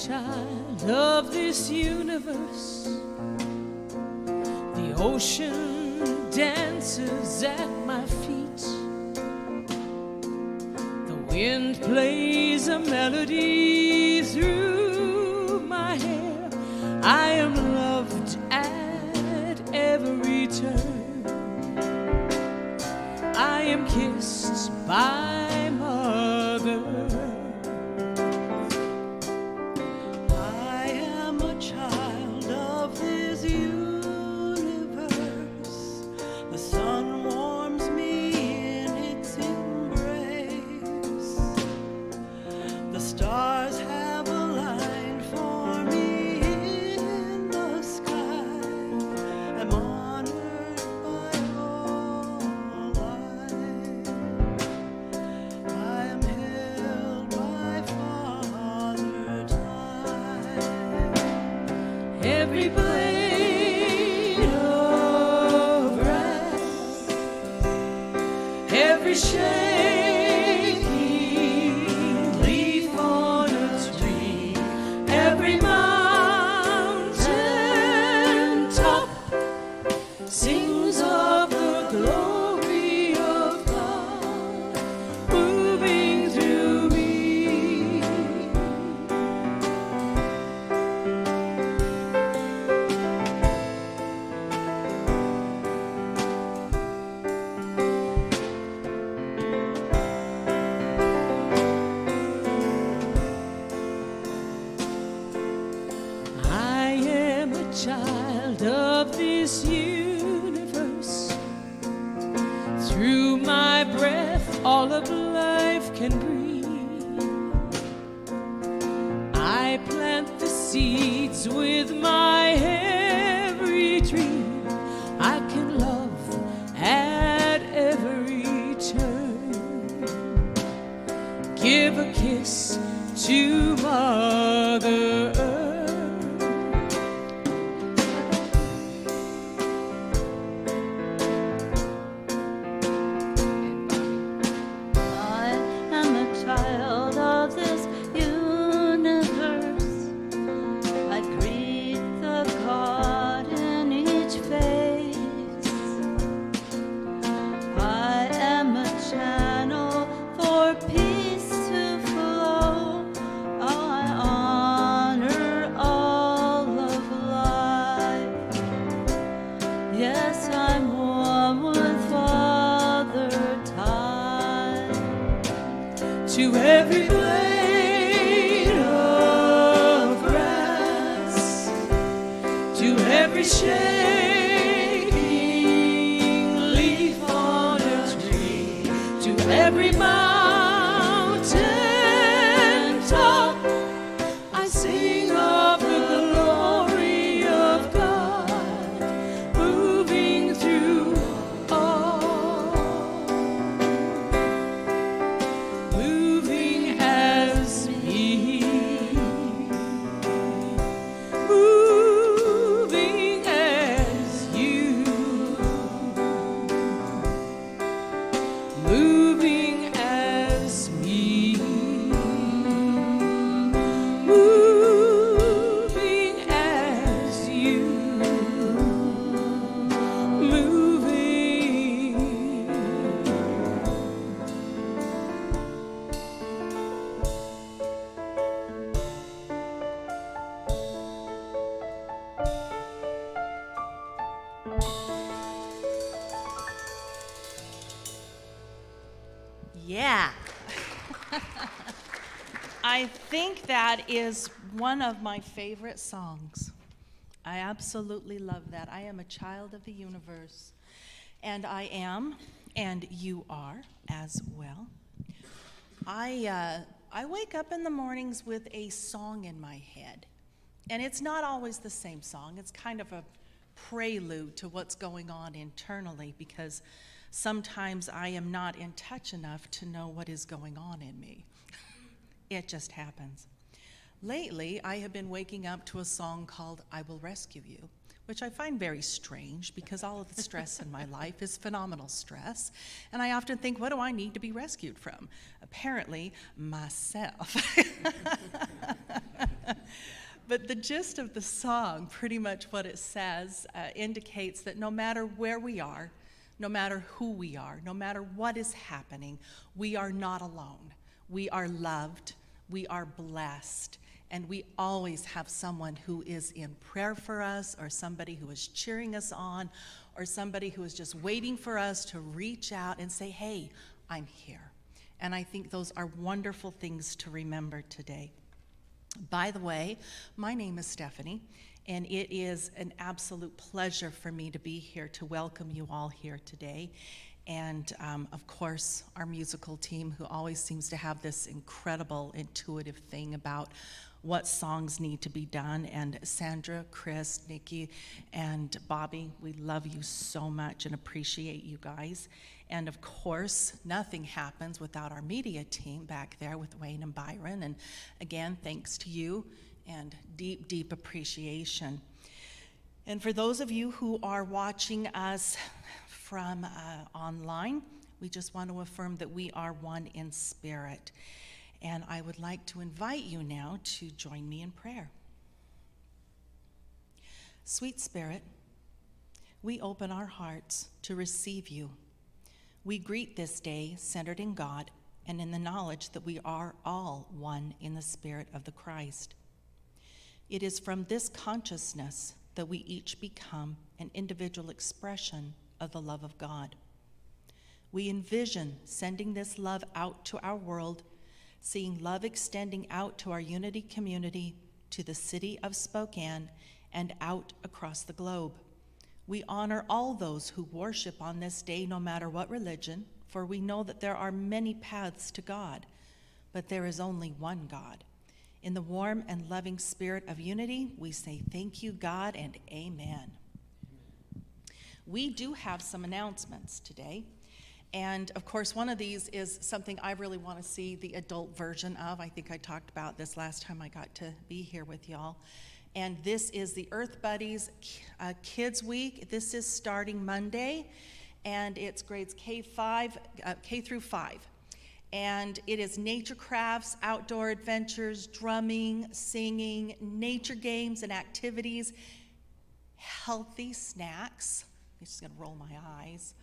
child of this universe. The ocean dances at my feet. The wind plays a melody through my hair. I am loved at every turn. I am kissed by mother. I am a child of this universe. The sun warms me in its embrace. The stars have aligned for me in the sky. I'm honored by all life. I am held by Father Time. Every blade of grass, every shaking leaf on a tree, every mountain top sings of the glory of God moving through me. I am a child of this universe. Through my breath, all of life can breathe. I plant the seeds with my every dream. I can love at every turn. Give a kiss to Mother Earth. I am a child of this universe. I greet the God in each face. I am a channel for peace to flow. I honor all of life. Yes, I'm one with Father Time. To every blade of grass, to every shaking leaf on a tree, to every mountain top, I sing of the glory of God moving through all. Moving as me, moving as you, moving as me, moving as you, moving. Yeah. I think that is one of my favorite songs. I absolutely love that. I am a child of the universe, and I am, and you are as well. I wake up in the mornings with a song in my head, and it's not always the same song. It's kind of a prelude to what's going on internally, because sometimes I am not in touch enough to know what is going on in me. It just happens. Lately, I have been waking up to a song called I Will Rescue You, which I find very strange because all of the stress in my life is phenomenal stress. And I often think, what do I need to be rescued from? Apparently, myself. But the gist of the song, pretty much what it says, indicates that no matter where we are, no matter who we are, no matter what is happening, we are not alone. We are loved, we are blessed, and we always have someone who is in prayer for us, or somebody who is cheering us on, or somebody who is just waiting for us to reach out and say, hey, I'm here. And I think those are wonderful things to remember today. By the way, my name is Stephanie, and it is an absolute pleasure for me to be here to welcome you all here today. And of course, our musical team, who always seems to have this incredible intuitive thing about what songs need to be done. And Sandra, Chris, Nikki, and Bobby, we love you so much and appreciate you guys. And of course, nothing happens without our media team back there with Wayne and Byron. And again, thanks to you and deep, deep appreciation. And for those of you who are watching us from online, we just want to affirm that we are one in spirit. And I would like to invite you now to join me in prayer. Sweet Spirit, we open our hearts to receive you. We greet this day centered in God and in the knowledge that we are all one in the Spirit of the Christ. It is from this consciousness that we each become an individual expression of the love of God. We envision sending this love out to our world, seeing love extending out to our Unity community, to the city of Spokane, and out across the globe. We honor all those who worship on this day, no matter what religion, for we know that there are many paths to God, but there is only one God. In the warm and loving spirit of unity, we say thank you, God, and amen. We do have some announcements today. And of course, one of these is something I really want to see the adult version of. I think I talked about this last time I got to be here with y'all. And this is the Earth Buddies Kids Week. This is starting Monday, and it's grades K through 5. And it is nature crafts, outdoor adventures, drumming, singing, nature games and activities, healthy snacks. I'm just gonna roll my eyes.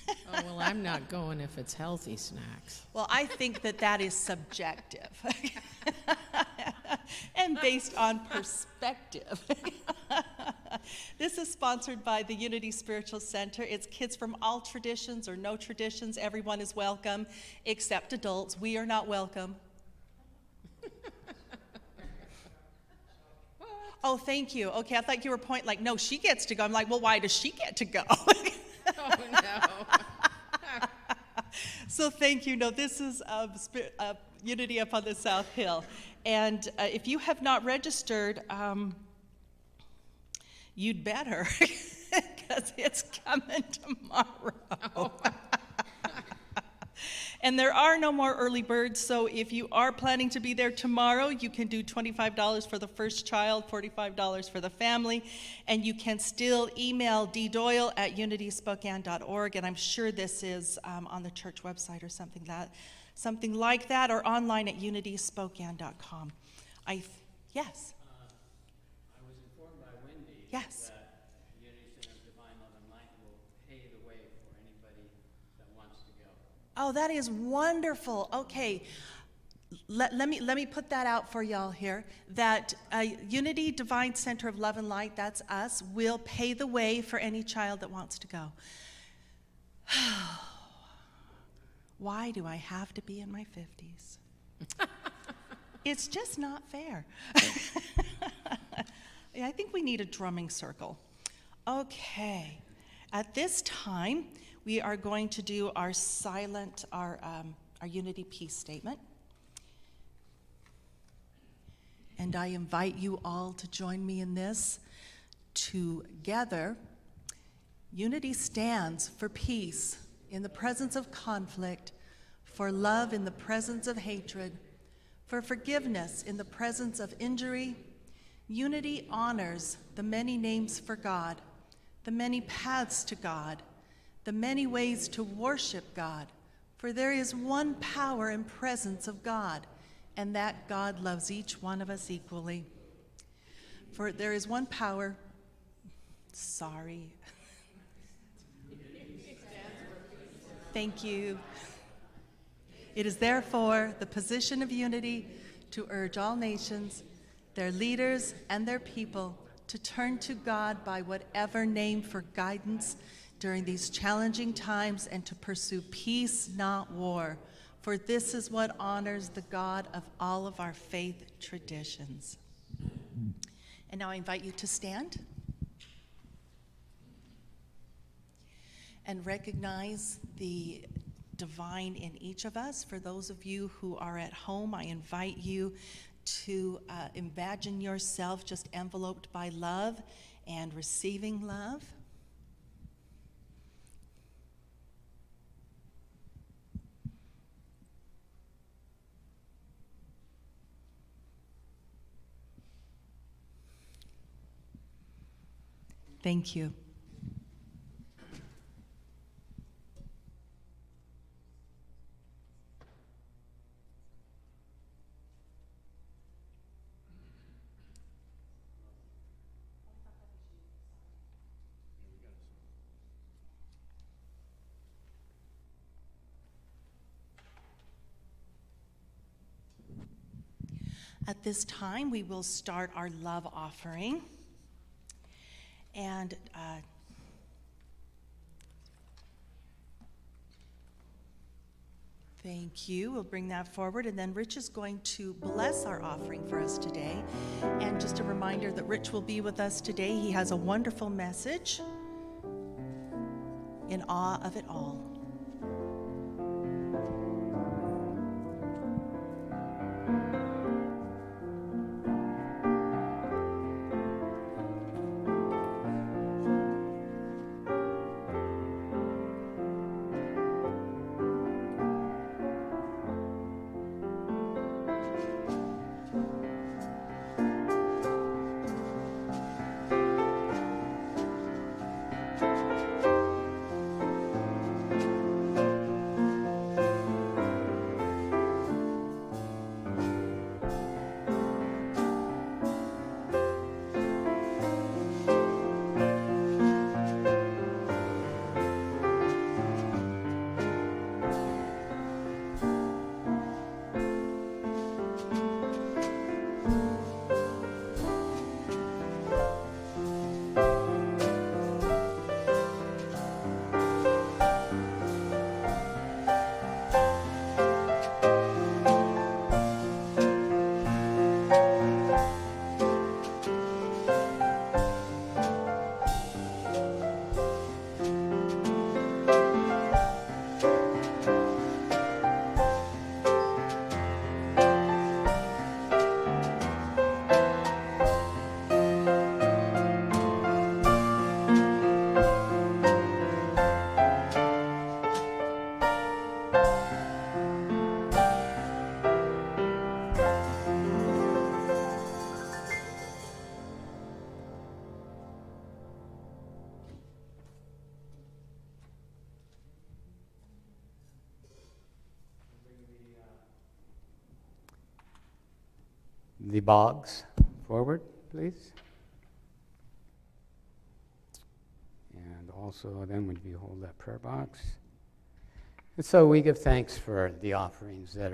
Oh, well, I'm not going if it's healthy snacks. Well, I think that that is subjective and based on perspective. This is sponsored by the Unity Spiritual Center. It's kids from all traditions or no traditions. Everyone is welcome, except adults. We are not welcome. Oh, thank you. Okay, I thought you were pointing like, no, she gets to go. I'm like, well, why does she get to go? Oh, no. So thank you. No, this is Unity up on the South Hill. And if you have not registered, you'd better, because it's coming tomorrow. Oh. And there are no more early birds, so if you are planning to be there tomorrow, you can do $25 for the first child, $45 for the family, and you can still email ddoyle@unityspokane.org, and I'm sure this is on the church website or something like that, or online at unityspokane.com. Yes? I was informed by Wendy Yes. that Unity Center of Divine Love and Light will pay the way for anybody that wants to go. Oh, that is wonderful. Okay, let me put that out for y'all here. That Unity Divine Center of Love and Light, that's us, will pay the way for any child that wants to go. Why do I have to be in my 50s? It's just not fair. Yeah, I think we need a drumming circle. Okay, at this time, we are going to do our Unity Peace Statement. And I invite you all to join me in this. Together, Unity stands for peace in the presence of conflict, for love in the presence of hatred, for forgiveness in the presence of injury. Unity honors the many names for God, the many paths to God, the many ways to worship God, for there is one power and presence of God, and that God loves each one of us equally. For there is one power. Sorry. Thank you. It is therefore the position of unity to urge all nations, their leaders and their people, to turn to God by whatever name for guidance during these challenging times and to pursue peace, not war. For this is what honors the God of all of our faith traditions. And now I invite you to stand and recognize the divine in each of us. For those of you who are at home, I invite you to imagine yourself just enveloped by love and receiving love. Thank you. At this time, we will start our love offering. And thank you. We'll bring that forward. And then Rich is going to bless our offering for us today. And just a reminder that Rich will be with us today. He has a wonderful message, In Awe of It All. The Boggs forward, please. And also then would you hold that prayer box? And so we give thanks for the offerings that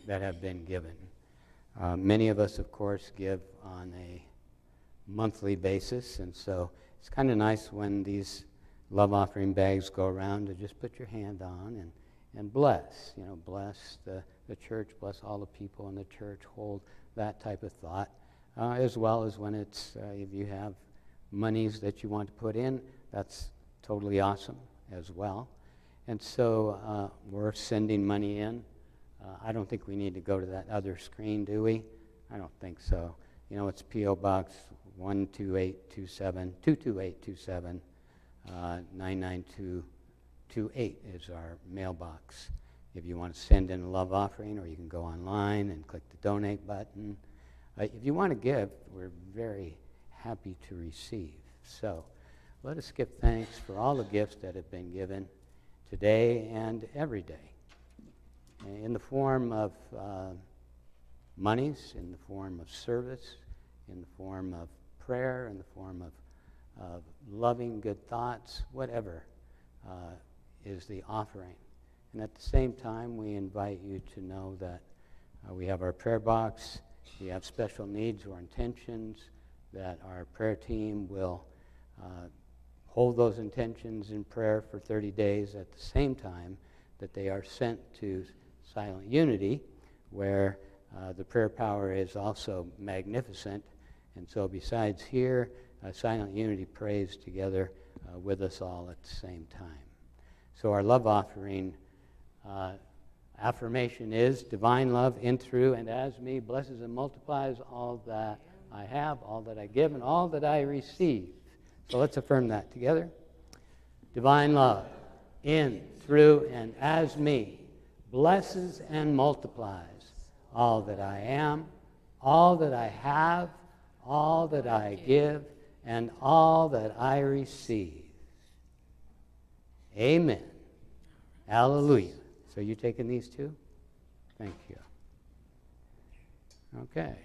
have been given. Many of us, of course, give on a monthly basis, and so it's kind of nice when these love offering bags go around to just put your hand on and bless. Bless the church, bless all the people in the church, hold that type of thought, as well as when it's, if you have monies that you want to put in, that's totally awesome as well. And so we're sending money in. I don't think we need to go to that other screen, do we? I don't think so. It's P.O. Box 22827, 99228 is our mailbox. If you want to send in a love offering, or you can go online and click the donate button. If you want to give, we're very happy to receive. So let us give thanks for all the gifts that have been given today and every day, in the form of monies, in the form of service, in the form of prayer, in the form of loving good thoughts, whatever is the offering. And at the same time, we invite you to know that we have our prayer box. We have special needs or intentions that our prayer team will hold those intentions in prayer for 30 days at the same time that they are sent to Silent Unity, where the prayer power is also magnificent. And so besides here, Silent Unity prays together with us all at the same time. So our love offering affirmation is, divine love in, through, and as me blesses and multiplies all that I have, all that I give, and all that I receive. So let's affirm that together. Divine love in, through, and as me blesses and multiplies all that I am, all that I have, all that I give, and all that I receive. Amen. Hallelujah. So you taking these two? Thank you. Okay.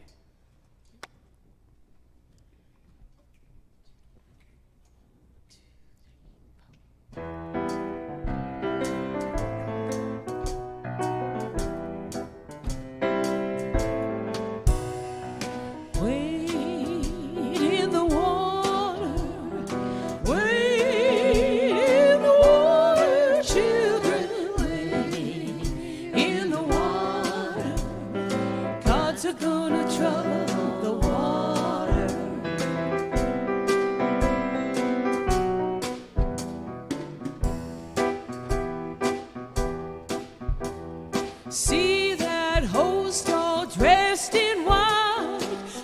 See that host all dressed in white.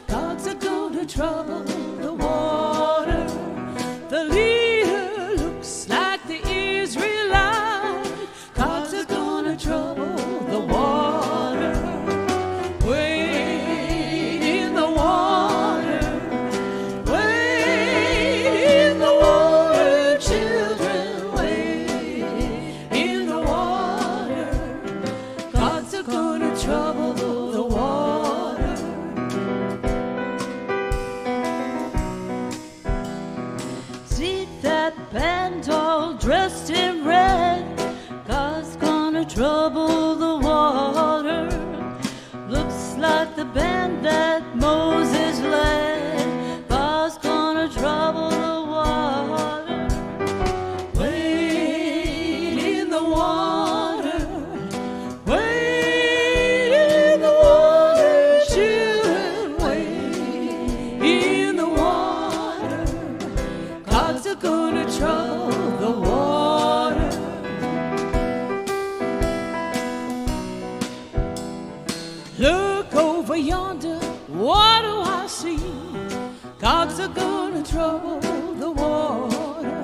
Gods are gonna trouble the water. The leader looks like the Israelite. Gods are gonna trouble the water. Wade in the water. Wade in the water, children. Wade in the water. Gods are gonna trouble the water. See that band all dressed in red. God's gonna trouble the water. Looks like the band that Moses led. God's gonna trouble the water. Wade in the water. Wade in the water, children. Wade in the water. Gods are gonna trouble the water. Look over yonder, what do I see? Gods are gonna trouble the water.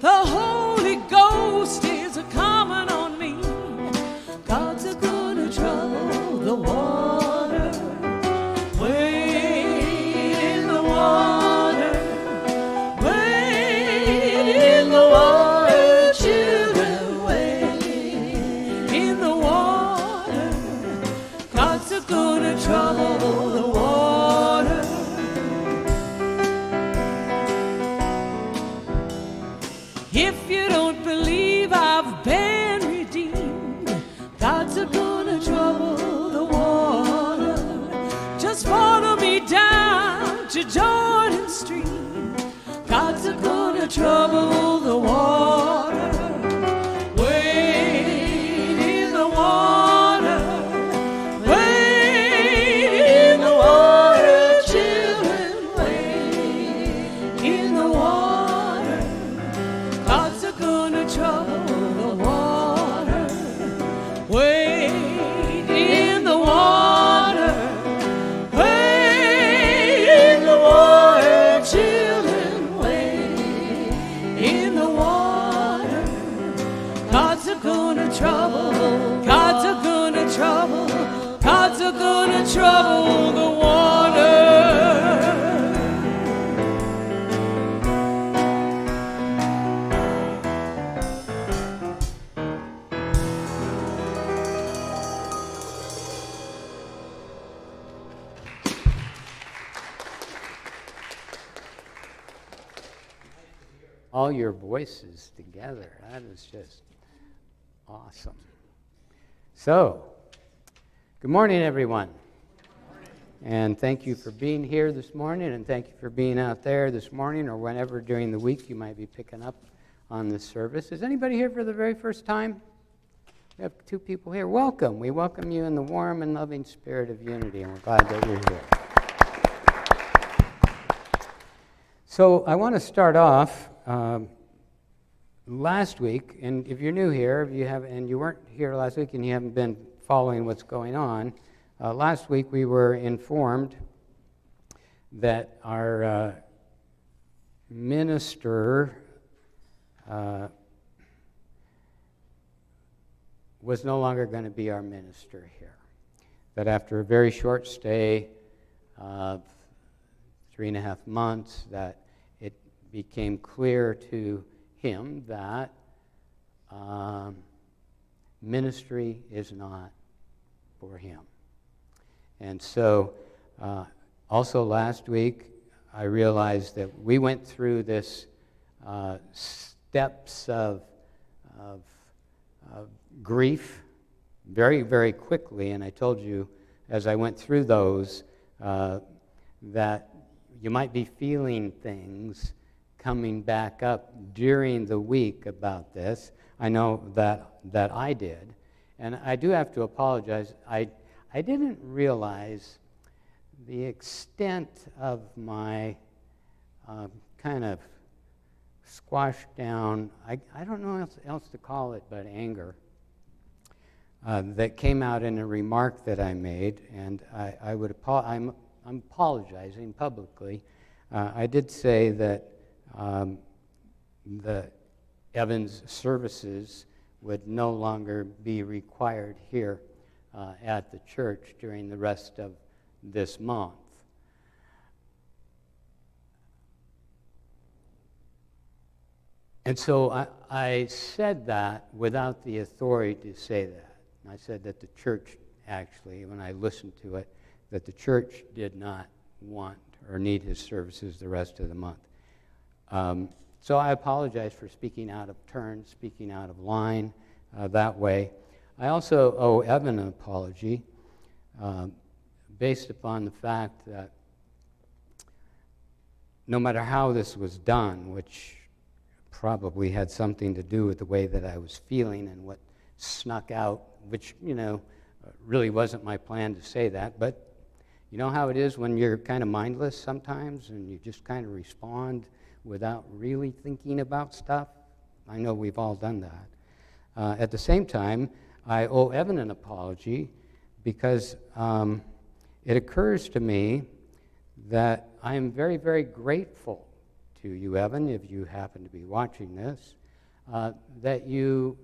The Holy Ghost is a coming on me. Gods are gonna trouble the water. Wade in the water. Wade in the water, children. Wade in the water. Gods are gonna trouble the water. If you don't believe I've been redeemed, Gods are gonna trouble the water. Just follow me down to Jordan Stream. Gods are gonna trouble the water. Wade in the water. Wade in the water, children. Wade in the water. Gods are gonna trouble the water. Wade in the water. Wade in the water, children. Wade in the water. all your voices together. That is just awesome. So, good morning, everyone. And thank you for being here this morning, and thank you for being out there this morning or whenever during the week you might be picking up on this service. Is anybody here for the very first time? We have 2 people here. Welcome. We welcome you in the warm and loving spirit of unity, and we're glad that you're here. So I want to start off last week, and if you're new here, and you weren't here last week and you haven't been following what's going on, last week we were informed that our minister was no longer going to be our minister here. That after a very short stay of 3.5 months, that it became clear to him that ministry is not for him. And so also last week, I realized that we went through this steps of grief very, very quickly, and I told you as I went through those that you might be feeling things coming back up during the week about this. I know that I did, and I do have to apologize. I didn't realize the extent of my kind of squashed down, I don't know what else to call it but anger, that came out in a remark that I made, and I'm apologizing publicly. I did say that the Evans services would no longer be required here at the church during the rest of this month. And so I said that without the authority to say that. I said that the church, actually, when I listened to it, that the church did not want or need his services the rest of the month. So I apologize for speaking out of turn, speaking out of line that way. I also owe Evan an apology based upon the fact that no matter how this was done, which probably had something to do with the way that I was feeling and what snuck out, which, really wasn't my plan to say that, but you know how it is when you're kind of mindless sometimes and you just kind of respond without really thinking about stuff? I know we've all done that. At the same time, I owe Evan an apology because it occurs to me that I am very, very grateful to you, Evan, if you happen to be watching this, that you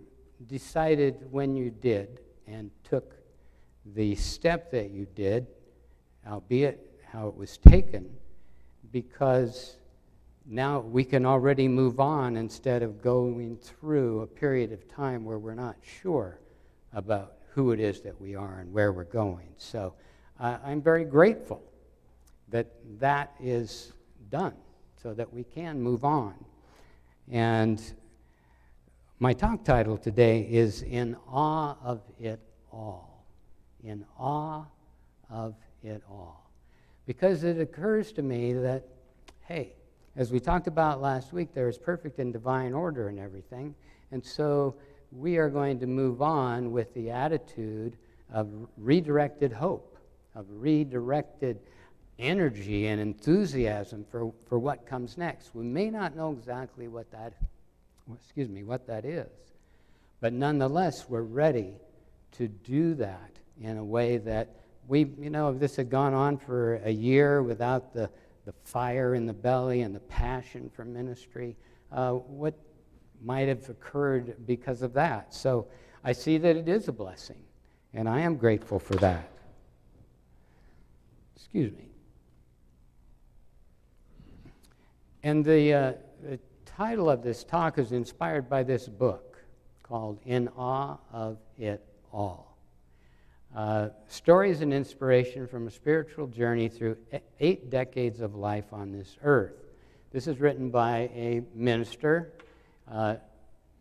decided when you did and took the step that you did, albeit how it was taken, because now we can already move on instead of going through a period of time where we're not sure about who it is that we are and where we're going. So I'm very grateful that that is done so that we can move on. And my talk title today is In Awe of It All. In awe of it all. Because it occurs to me that, hey, as we talked about last week, there is perfect and divine order in everything. And so we are going to move on with the attitude of redirected hope, of redirected energy and enthusiasm for what comes next. We may not know exactly what that is, but nonetheless, we're ready to do that in a way that if this had gone on for a year without the fire in the belly and the passion for ministry, what might have occurred because of that? So I see that it is a blessing, and I am grateful for that. Excuse me. And the title of this talk is inspired by this book called In Awe of It All. Stories and inspiration from a spiritual journey through 8 decades of life on this earth. This is written by a minister,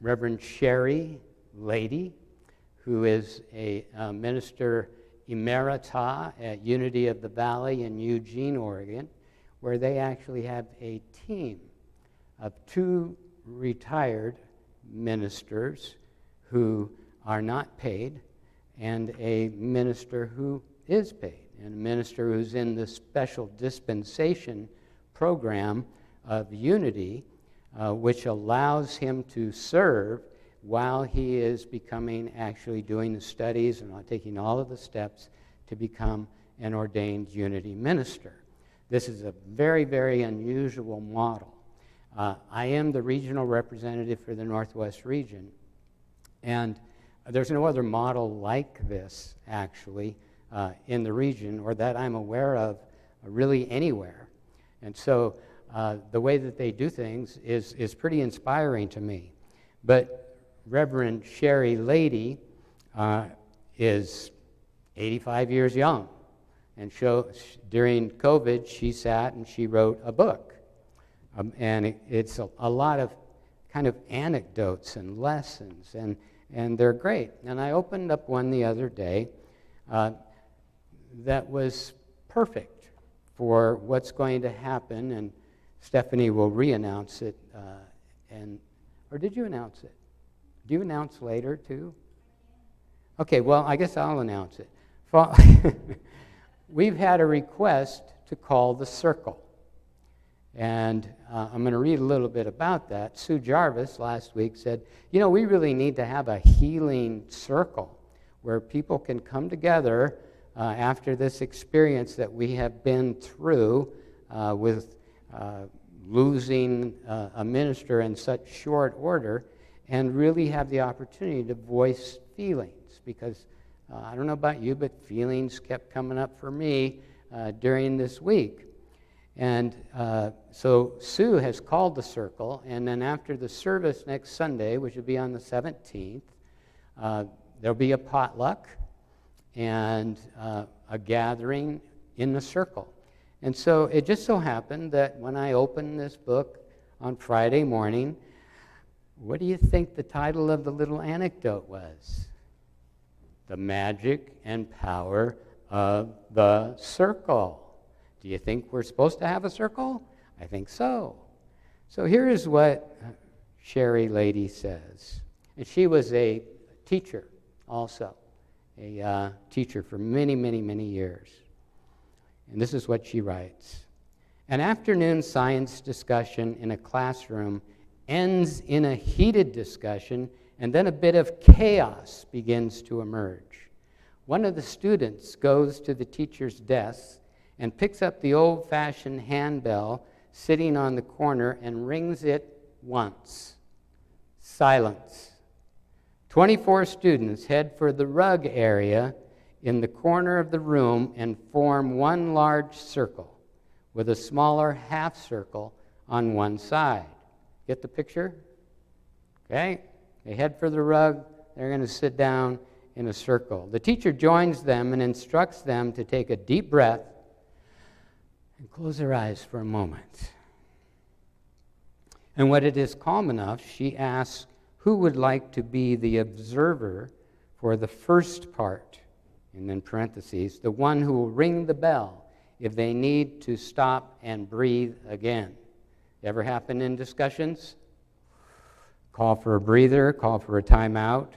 Reverend Sherry Lady, who is a minister emerita at Unity of the Valley in Eugene, Oregon, where they actually have a team of 2 retired ministers who are not paid, and a minister who is paid, and a minister who's in the special dispensation program of Unity, which allows him to serve while he is actually doing the studies and taking all of the steps to become an ordained Unity minister. This is a very, very unusual model. I am the regional representative for the Northwest region, and there's no other model like this, actually, in the region, or that I'm aware of really anywhere. And so the way that they do things is pretty inspiring to me. But Reverend Sherry Lady is 85 years young. And during COVID, she sat and she wrote a book. And it's a lot of kind of anecdotes and lessons, and they're great. And I opened up one the other day that was perfect for what's going to happen, and Stephanie will re-announce it. Or did you announce it? Do you announce later, too? Okay, well, I guess I'll announce it. We've had a request to call the circle. And I'm going to read a little bit about that. Sue Jarvis last week said, we really need to have a healing circle where people can come together after this experience that we have been through with losing a minister in such short order, and really have the opportunity to voice feelings. Because I don't know about you, but feelings kept coming up for me during this week. And so Sue has called the circle, and then after the service next Sunday, which will be on the 17th, there'll be a potluck and a gathering in the circle. And so it just so happened that when I opened this book on Friday morning, what do you think the title of the little anecdote was? The Magic and Power of the Circle. Do you think we're supposed to have a circle? I think so. So here is what Sherry Lady says. And she was a teacher also, a teacher for many, many, many years. And this is what she writes. An afternoon science discussion in a classroom ends in a heated discussion, and then a bit of chaos begins to emerge. One of the students goes to the teacher's desk and picks up the old-fashioned handbell sitting on the corner and rings it once. Silence. 24 students head for the rug area in the corner of the room and form one large circle with a smaller half circle on one side. Get the picture? Okay. They head for the rug. They're going to sit down in a circle. The teacher joins them and instructs them to take a deep breath and close their eyes for a moment. And when it is calm enough, she asks who would like to be the observer for the first part, and then parentheses, the one who will ring the bell if they need to stop and breathe again. Ever happen in discussions? Call for a breather, call for a timeout.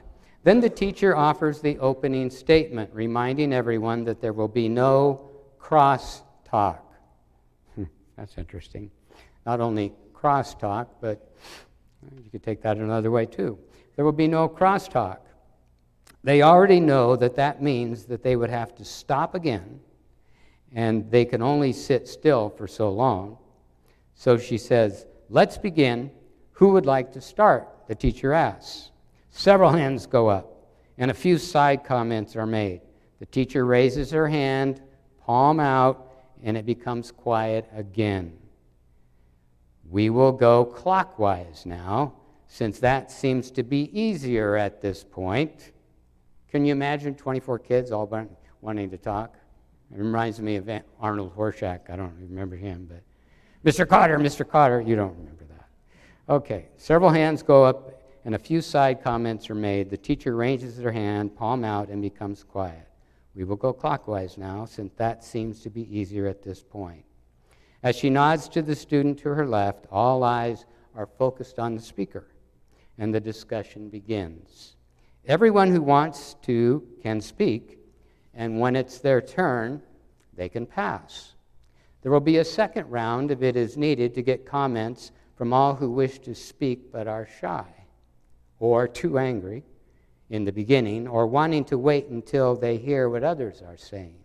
Then the teacher offers the opening statement, reminding everyone that there will be no cross-talk. That's interesting. Not only cross-talk, but you could take that another way too. There will be no crosstalk. They already know that that means that they would have to stop again, and they can only sit still for so long. So she says, let's begin. Who would like to start? The teacher asks. Several hands go up, and a few side comments are made. The teacher raises her hand, palm out, and it becomes quiet again. We will go clockwise now, since that seems to be easier at this point. Can you imagine 24 kids all wanting to talk? It reminds me of Arnold Horshack. I don't remember him, Mr. Cotter, you don't remember that. Okay, several hands go up and a few side comments are made. The teacher raises her hand, palm out, and becomes quiet. We will go clockwise now, since that seems to be easier at this point. As she nods to the student to her left, all eyes are focused on the speaker, and the discussion begins. Everyone who wants to can speak, and when it's their turn, they can pass. There will be a second round if it is needed to get comments from all who wish to speak but are shy, or too angry in the beginning, or wanting to wait until they hear what others are saying.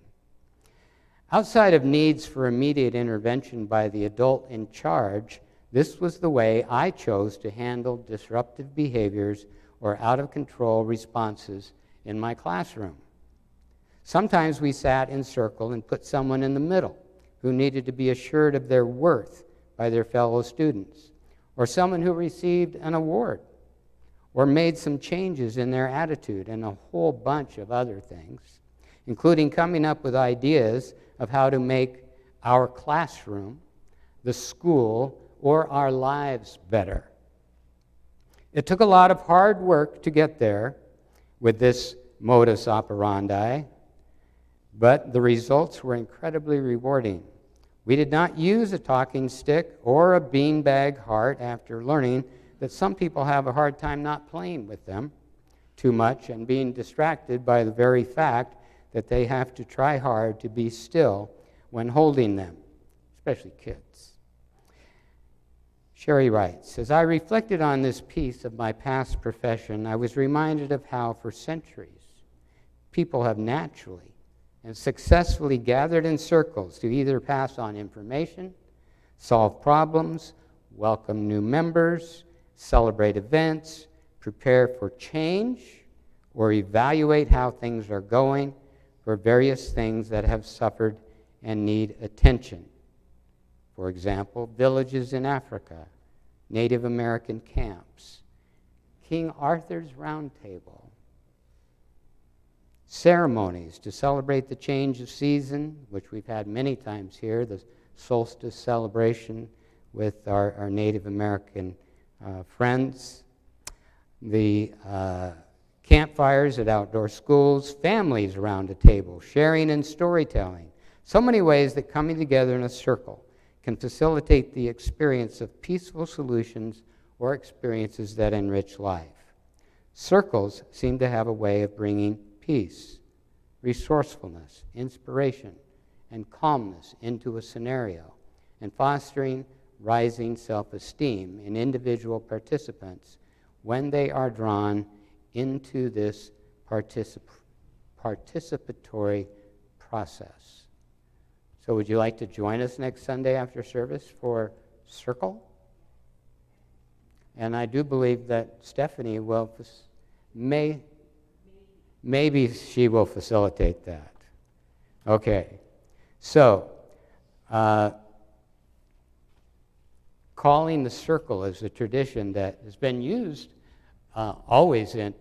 Outside of needs for immediate intervention by the adult in charge, this was the way I chose to handle disruptive behaviors or out-of-control responses in my classroom. Sometimes we sat in circle and put someone in the middle who needed to be assured of their worth by their fellow students, or someone who received an award, or made some changes in their attitude, and a whole bunch of other things, including coming up with ideas of how to make our classroom, the school, or our lives better. It took a lot of hard work to get there with this modus operandi, but the results were incredibly rewarding. We did not use a talking stick or a beanbag heart after learning that some people have a hard time not playing with them too much and being distracted by the very fact that they have to try hard to be still when holding them, especially kids. Sherry writes, as I reflected on this piece of my past profession, I was reminded of how for centuries people have naturally and successfully gathered in circles to either pass on information, solve problems, welcome new members, celebrate events, prepare for change, or evaluate how things are going for various things that have suffered and need attention. For example, villages in Africa, Native American camps, King Arthur's Round Table, ceremonies to celebrate the change of season, which we've had many times here, the solstice celebration with our Native American friends, the campfires at outdoor schools, families around a table, sharing and storytelling. So many ways that coming together in a circle can facilitate the experience of peaceful solutions or experiences that enrich life. Circles seem to have a way of bringing peace, resourcefulness, inspiration, and calmness into a scenario, and fostering rising self-esteem in individual participants when they are drawn into this participatory process. So would you like to join us next Sunday after service for Circle? And I do believe that Stephanie will, maybe she will facilitate that. Okay, so calling the circle is a tradition that has been used always in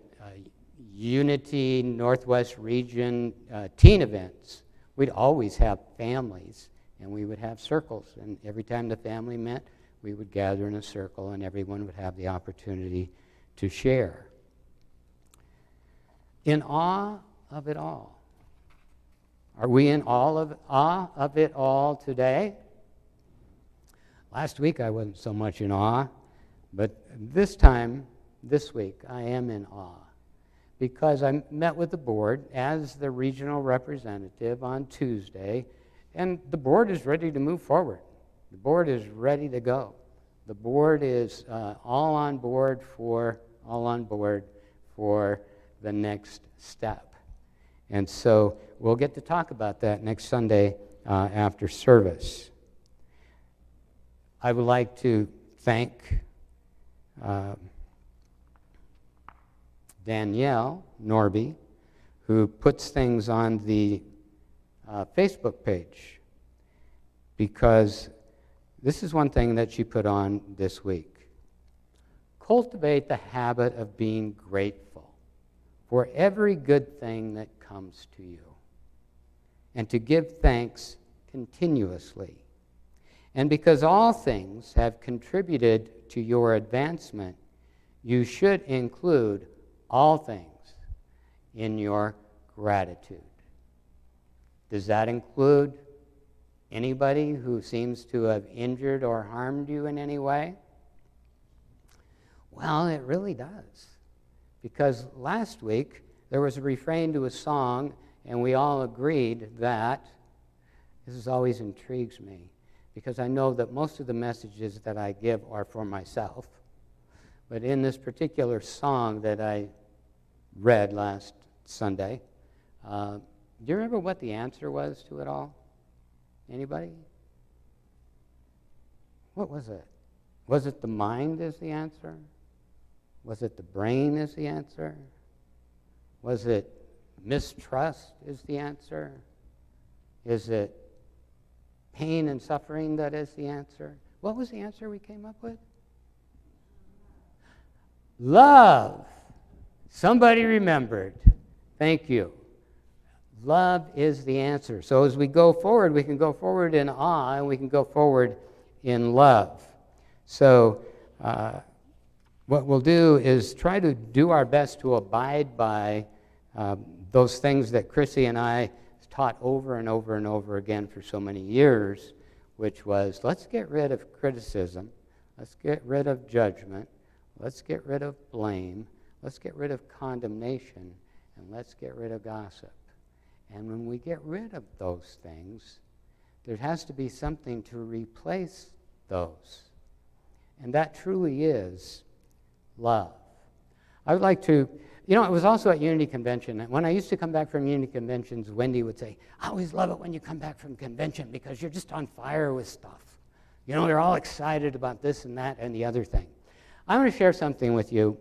Unity, Northwest Region teen events. We'd always have families, and we would have circles. And every time the family met, we would gather in a circle, and everyone would have the opportunity to share. In awe of it all. Are we in awe of it all today? Last week I wasn't so much in awe, but this week, I am in awe because I met with the board as the regional representative on Tuesday, and the board is ready to move forward. The board is ready to go. The board is all on board for the next step. And so we'll get to talk about that next Sunday after service. I would like to thank Danielle Norby, who puts things on the Facebook page, because this is one thing that she put on this week. Cultivate the habit of being grateful for every good thing that comes to you, and to give thanks continuously. And because all things have contributed to your advancement, you should include all things in your gratitude. Does that include anybody who seems to have injured or harmed you in any way? Well, it really does. Because last week, there was a refrain to a song, and we all agreed that, this always intrigues me, because I know that most of the messages that I give are for myself. But in this particular song that I read last Sunday, do you remember what the answer was to it all? Anybody? What was it? Was it the mind is the answer? Was it the brain is the answer? Was it mistrust is the answer? Is it pain and suffering that is the answer? What was the answer we came up with? Love. Somebody remembered. Thank you. Love is the answer. So as we go forward, we can go forward in awe and we can go forward in love. So what we'll do is try to do our best to abide by those things that Chrissy and I taught over and over and over again for so many years, which was, let's get rid of criticism, let's get rid of judgment, let's get rid of blame, let's get rid of condemnation, and let's get rid of gossip. And when we get rid of those things, there has to be something to replace those. And that truly is love. I would like to, it was also at Unity Convention. When I used to come back from Unity Conventions, Wendy would say, I always love it when you come back from convention because you're just on fire with stuff. They're all excited about this and that and the other thing. I want to share something with you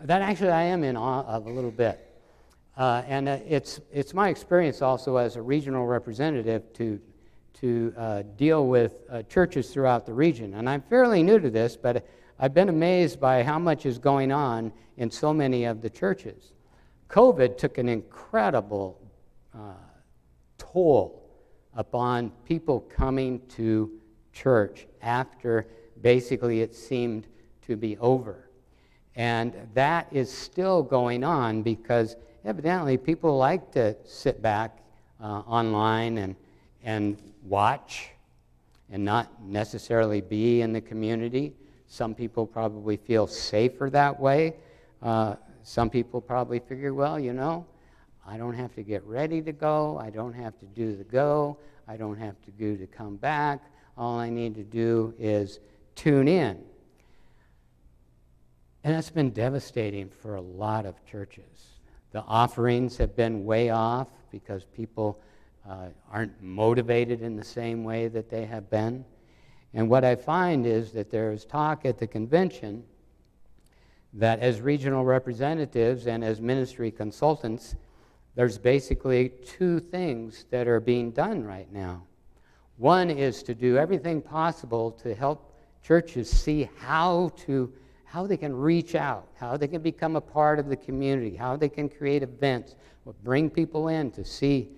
that actually I am in awe of a little bit. And it's my experience also as a regional representative to deal with churches throughout the region. And I'm fairly new to this, but I've been amazed by how much is going on in so many of the churches. COVID took an incredible toll upon people coming to church after basically it seemed to be over. And that is still going on because evidently people like to sit back online and watch and not necessarily be in the community. Some people probably feel safer that way. Some people probably figure, well, I don't have to get ready to go. I don't have to do the go. I don't have to do to come back. All I need to do is tune in. And that's been devastating for a lot of churches. The offerings have been way off because people aren't motivated in the same way that they have been. And what I find is that there is talk at the convention that as regional representatives and as ministry consultants, there's basically two things that are being done right now. One is to do everything possible to help churches see how they can reach out, how they can become a part of the community, how they can create events, bring people in to see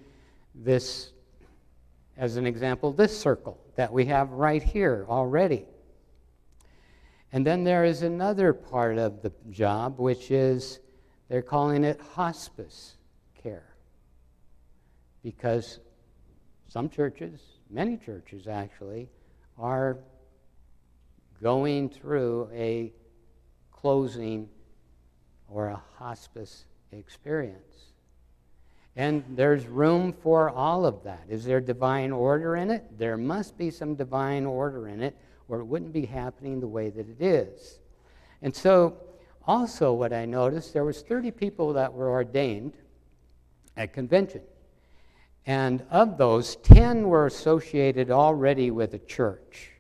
this, as an example, this circle that we have right here already. And then there is another part of the job, which is, they're calling it hospice care. Because some churches, many churches actually, are going through a closing or a hospice experience. And there's room for all of that. Is there divine order in it? There must be some divine order in it, or it wouldn't be happening the way that it is. And so, also what I noticed, there was 30 people that were ordained at convention. And of those, 10 were associated already with a church,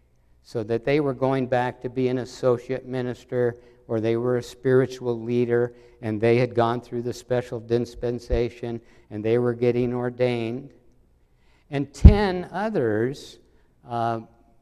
so that they were going back to be an associate minister, or they were a spiritual leader, and they had gone through the special dispensation, and they were getting ordained. And 10 others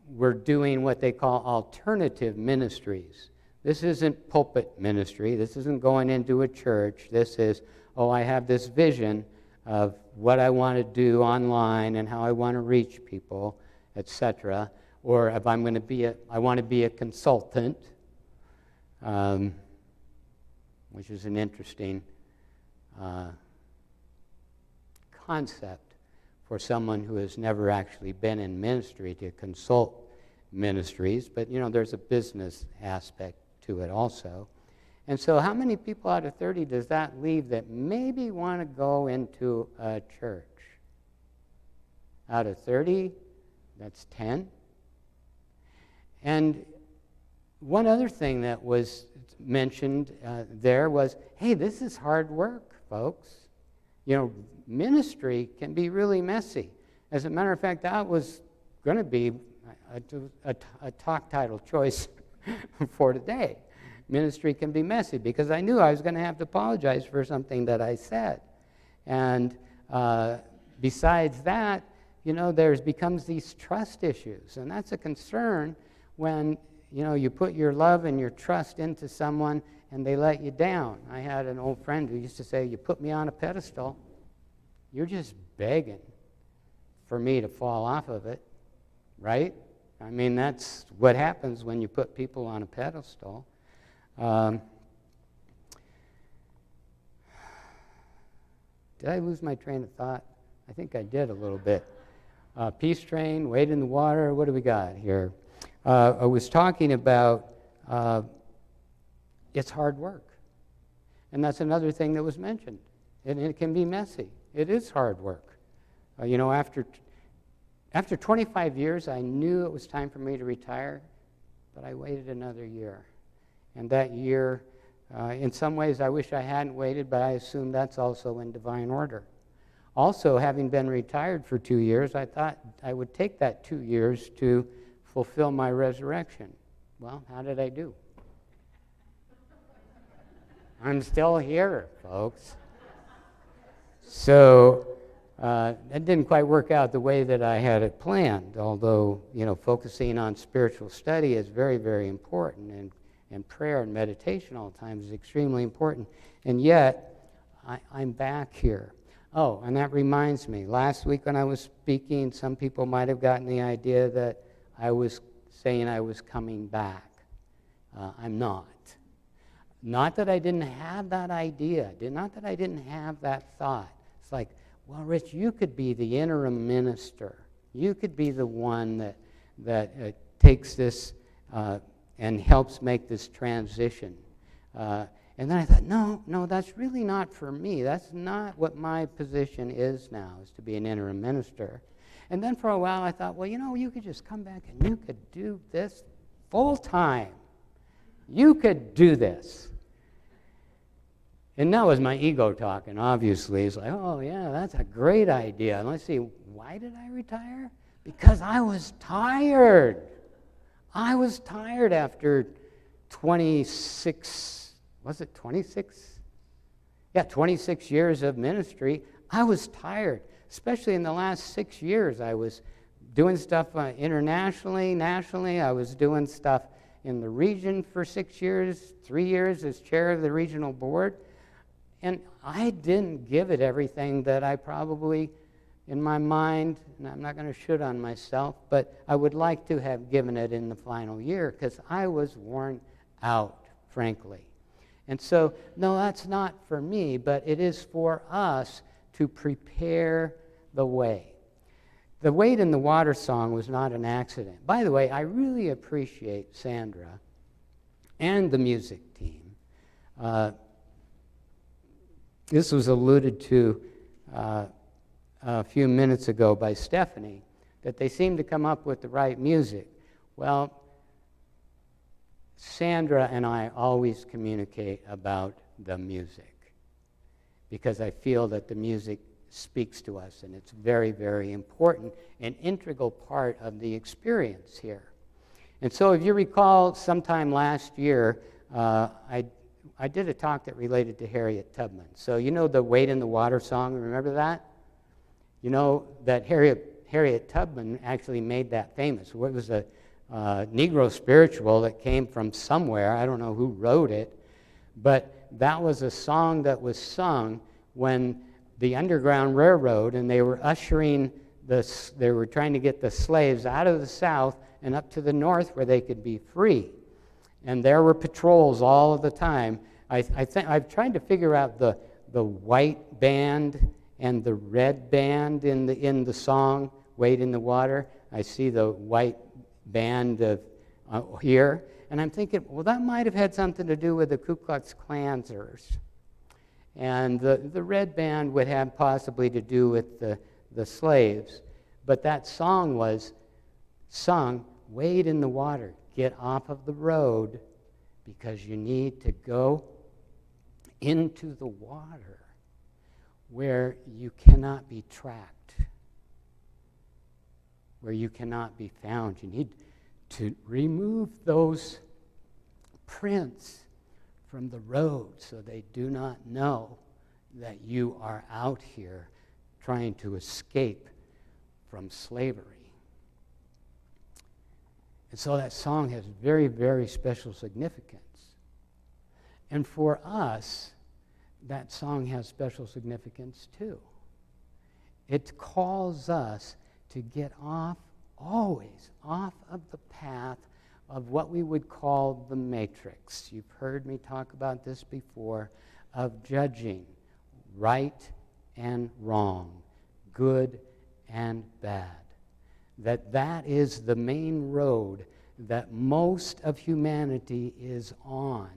were doing what they call alternative ministries. This isn't pulpit ministry. This isn't going into a church. This is, I have this vision of what I want to do online and how I want to reach people, etc. Or if I'm going to be I want to be a consultant, which is an interesting concept for someone who has never actually been in ministry to consult ministries. But, there's a business aspect to it also. And so how many people out of 30 does that leave that maybe want to go into a church? Out of 30, that's 10. And one other thing that was mentioned there was, hey, this is hard work, folks. Ministry can be really messy. As a matter of fact, that was going to be a talk title choice for today. Ministry can be messy, because I knew I was going to have to apologize for something that I said. And besides that, there's becomes these trust issues. And that's a concern when, you put your love and your trust into someone and they let you down. I had an old friend who used to say, you put me on a pedestal, you're just begging for me to fall off of it, right? I mean, that's what happens when you put people on a pedestal. Did I lose my train of thought? I think I did a little bit. Peace train, wade in the water, what do we got here? I was talking about it's hard work. And that's another thing that was mentioned. And it can be messy. It is hard work. After 25 years, I knew it was time for me to retire, but I waited another year. And that year, in some ways, I wish I hadn't waited, but I assume that's also in divine order. Also, having been retired for 2 years, I thought I would take that 2 years to fulfill my resurrection. Well, how did I do? I'm still here, folks. So that didn't quite work out the way that I had it planned, although, focusing on spiritual study is very, very important, and prayer and meditation all the time is extremely important. And yet, I'm back here. Oh, and that reminds me, last week when I was speaking, some people might have gotten the idea that I was saying I was coming back. I'm not. Not that I didn't have that idea, not that I didn't have that thought. It's like, well, Rich, you could be the interim minister. You could be the one that takes this and helps make this transition. And then I thought, no, that's really not for me. That's not what my position is now, is to be an interim minister. And then for a while I thought, well, you could just come back and you could do this full time. You could do this. And that was my ego talking, obviously. It's like, oh, yeah, that's a great idea. And let's see, why did I retire? Because I was tired. I was tired after 26, was it 26? Yeah, 26 years of ministry. I was tired, especially in the last 6 years. I was doing stuff internationally, nationally. I was doing stuff in the region for 6 years, 3 years as chair of the regional board. And I didn't give it everything that I probably, in my mind, and I'm not going to shoot on myself, but I would like to have given it in the final year because I was worn out, frankly. And so, no, that's not for me, but it is for us to prepare the way. The Wade in the Water song was not an accident. By the way, I really appreciate Sandra and the music team. This was alluded to a few minutes ago by Stephanie, that they seem to come up with the right music. Well, Sandra and I always communicate about the music because I feel that the music speaks to us, and it's very, very important, an integral part of the experience here. And so if you recall, sometime last year, I did a talk that related to Harriet Tubman. So you know the Wade in the Water song, remember that? You know that Harriet Tubman actually made that famous. It was a Negro spiritual that came from somewhere. I don't know who wrote it, but that was a song that was sung when the Underground Railroad, and they were ushering they were trying to get the slaves out of the south and up to the north where they could be free. And there were patrols all of the time. I've tried to figure out the white band and the red band in the song, Wade in the Water. I see the white band of here, and I'm thinking, well, that might have had something to do with the Ku Klux Klansers. And the red band would have possibly to do with the slaves. But that song was sung, wade in the water, get off of the road, because you need to go into the water where you cannot be tracked, where you cannot be found. You need to remove those prints from the road so they do not know that you are out here trying to escape from slavery. And so that song has very, very special significance. And for us, that song has special significance too. It calls us to get always off of the path of what we would call the matrix. You've heard me talk about this before, of judging right and wrong, good and bad. That is the main road that most of humanity is on.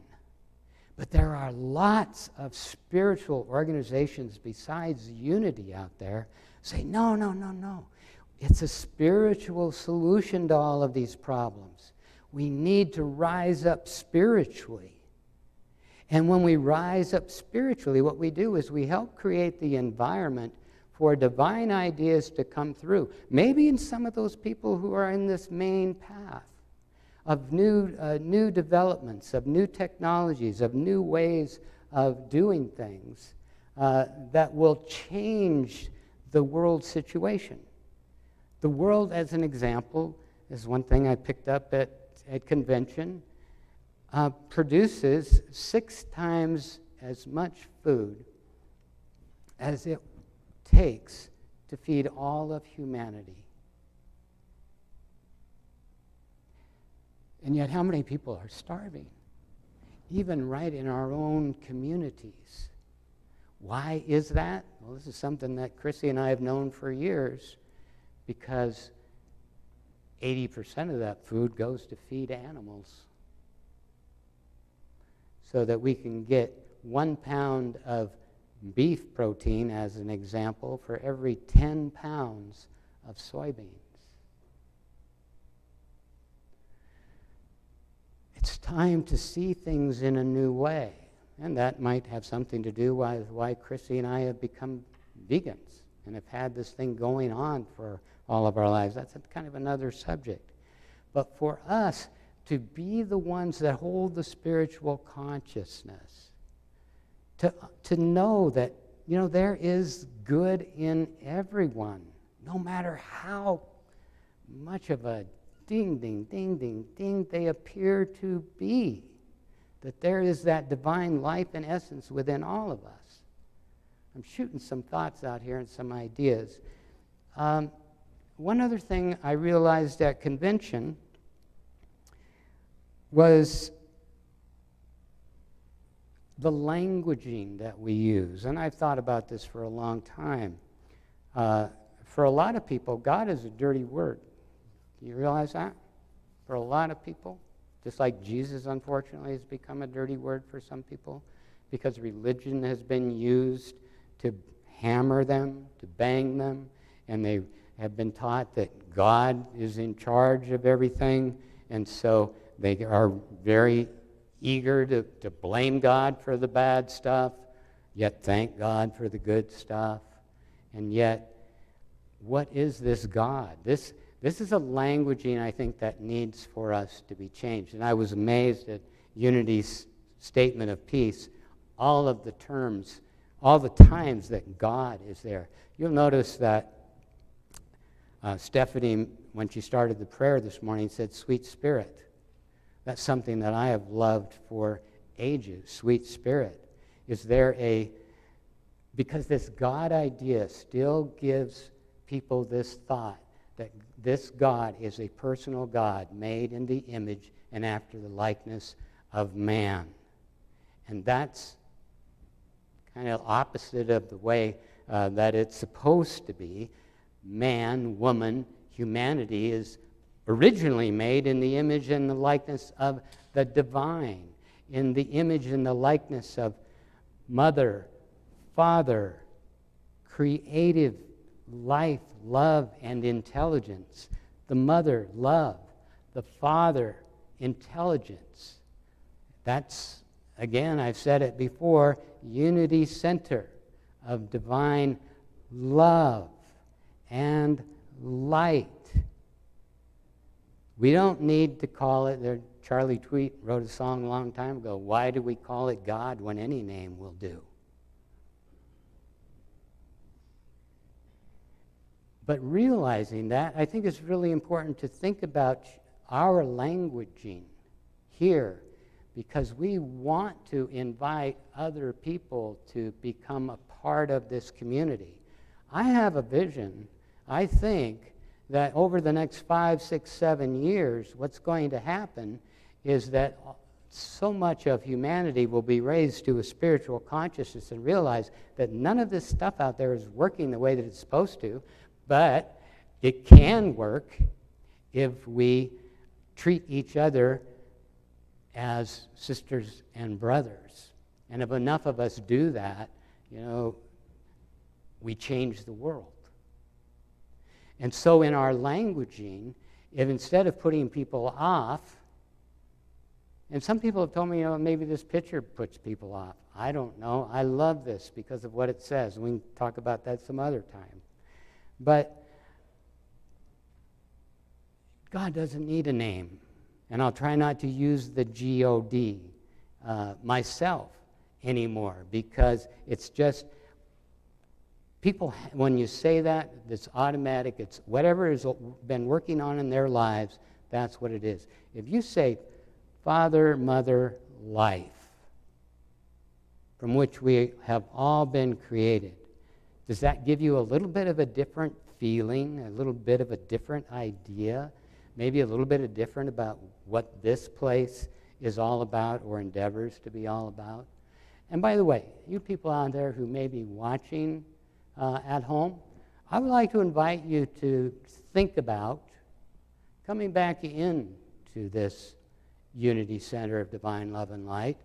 But there are lots of spiritual organizations besides Unity out there say, no. It's a spiritual solution to all of these problems. We need to rise up spiritually. And when we rise up spiritually, what we do is we help create the environment for divine ideas to come through. Maybe in some of those people who are in this main path of new developments, of new technologies, of new ways of doing things that will change the world situation. The world, as an example, is one thing I picked up at convention, produces 6 times as much food as it takes to feed all of humanity. And yet, how many people are starving? Even right in our own communities. Why is that? Well, this is something that Chrissy and I have known for years, because 80% of that food goes to feed animals, so that we can get 1 pound of beef protein, as an example, for every 10 pounds of soybeans. It's time to see things in a new way, and that might have something to do with why Chrissy and I have become vegans and have had this thing going on for all of our lives. That's kind of another subject. But for us to be the ones that hold the spiritual consciousness, to know that, there is good in everyone, no matter how much of a ding, ding, ding, ding, ding they appear to be, that there is that divine life and essence within all of us. I'm shooting some thoughts out here and some ideas. One other thing I realized at convention was the languaging that we use. And I've thought about this for a long time. For a lot of people, God is a dirty word. Do you realize that? For a lot of people, just like Jesus, unfortunately, has become a dirty word for some people, because religion has been used to hammer them, to bang them, and they have been taught that God is in charge of everything, and so they are very eager to blame God for the bad stuff, yet thank God for the good stuff. And yet, what is this God? This is a languaging, I think, that needs for us to be changed. And I was amazed at Unity's statement of peace, all of the terms, all the times that God is there. You'll notice that Stephanie, when she started the prayer this morning, said, "Sweet Spirit." That's something that I have loved for ages, sweet spirit. Is there because this God idea still gives people this thought that this God is a personal God made in the image and after the likeness of man. And that's kind of opposite of the way that it's supposed to be. Man, woman, humanity is originally made in the image and the likeness of the divine, in the image and the likeness of mother, father, creative life, love, and intelligence. The mother, love. The father, intelligence. That's, again, I've said it before, unity center of divine love and light. We don't need to call it, Charlie Tweet wrote a song a long time ago, why do we call it God when any name will do? But realizing that, I think it's really important to think about our languaging here, because we want to invite other people to become a part of this community. I have a vision, I think, that over the next 5, 6, 7 years, what's going to happen is that so much of humanity will be raised to a spiritual consciousness and realize that none of this stuff out there is working the way that it's supposed to, but it can work if we treat each other as sisters and brothers. And if enough of us do that, we change the world. And so in our languaging, if instead of putting people off, and some people have told me, maybe this picture puts people off. I don't know. I love this because of what it says. We can talk about that some other time. But God doesn't need a name. And I'll try not to use the G-O-D myself anymore, because it's just, people, when you say that, it's automatic. It's whatever has been working on in their lives, that's what it is. If you say Father, Mother, Life, from which we have all been created, does that give you a little bit of a different feeling, a little bit of a different idea, maybe a little bit of different about what this place is all about or endeavors to be all about? And by the way, you people out there who may be watching at home, I would like to invite you to think about coming back into this Unity Center of Divine Love and Light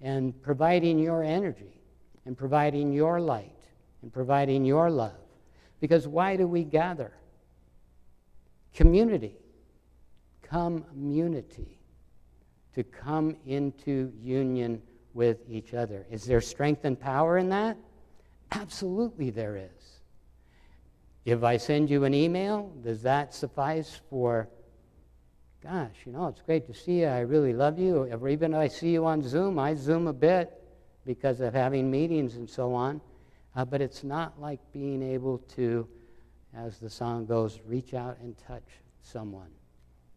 and providing your energy and providing your light and providing your love. Because why do we gather? Community. Community. To come into union with each other. Is there strength and power in that? Absolutely there is. If I send you an email, does that suffice for, gosh, it's great to see you, I really love you, or even if I see you on Zoom, I Zoom a bit because of having meetings and so on, but it's not like being able to, as the song goes, reach out and touch someone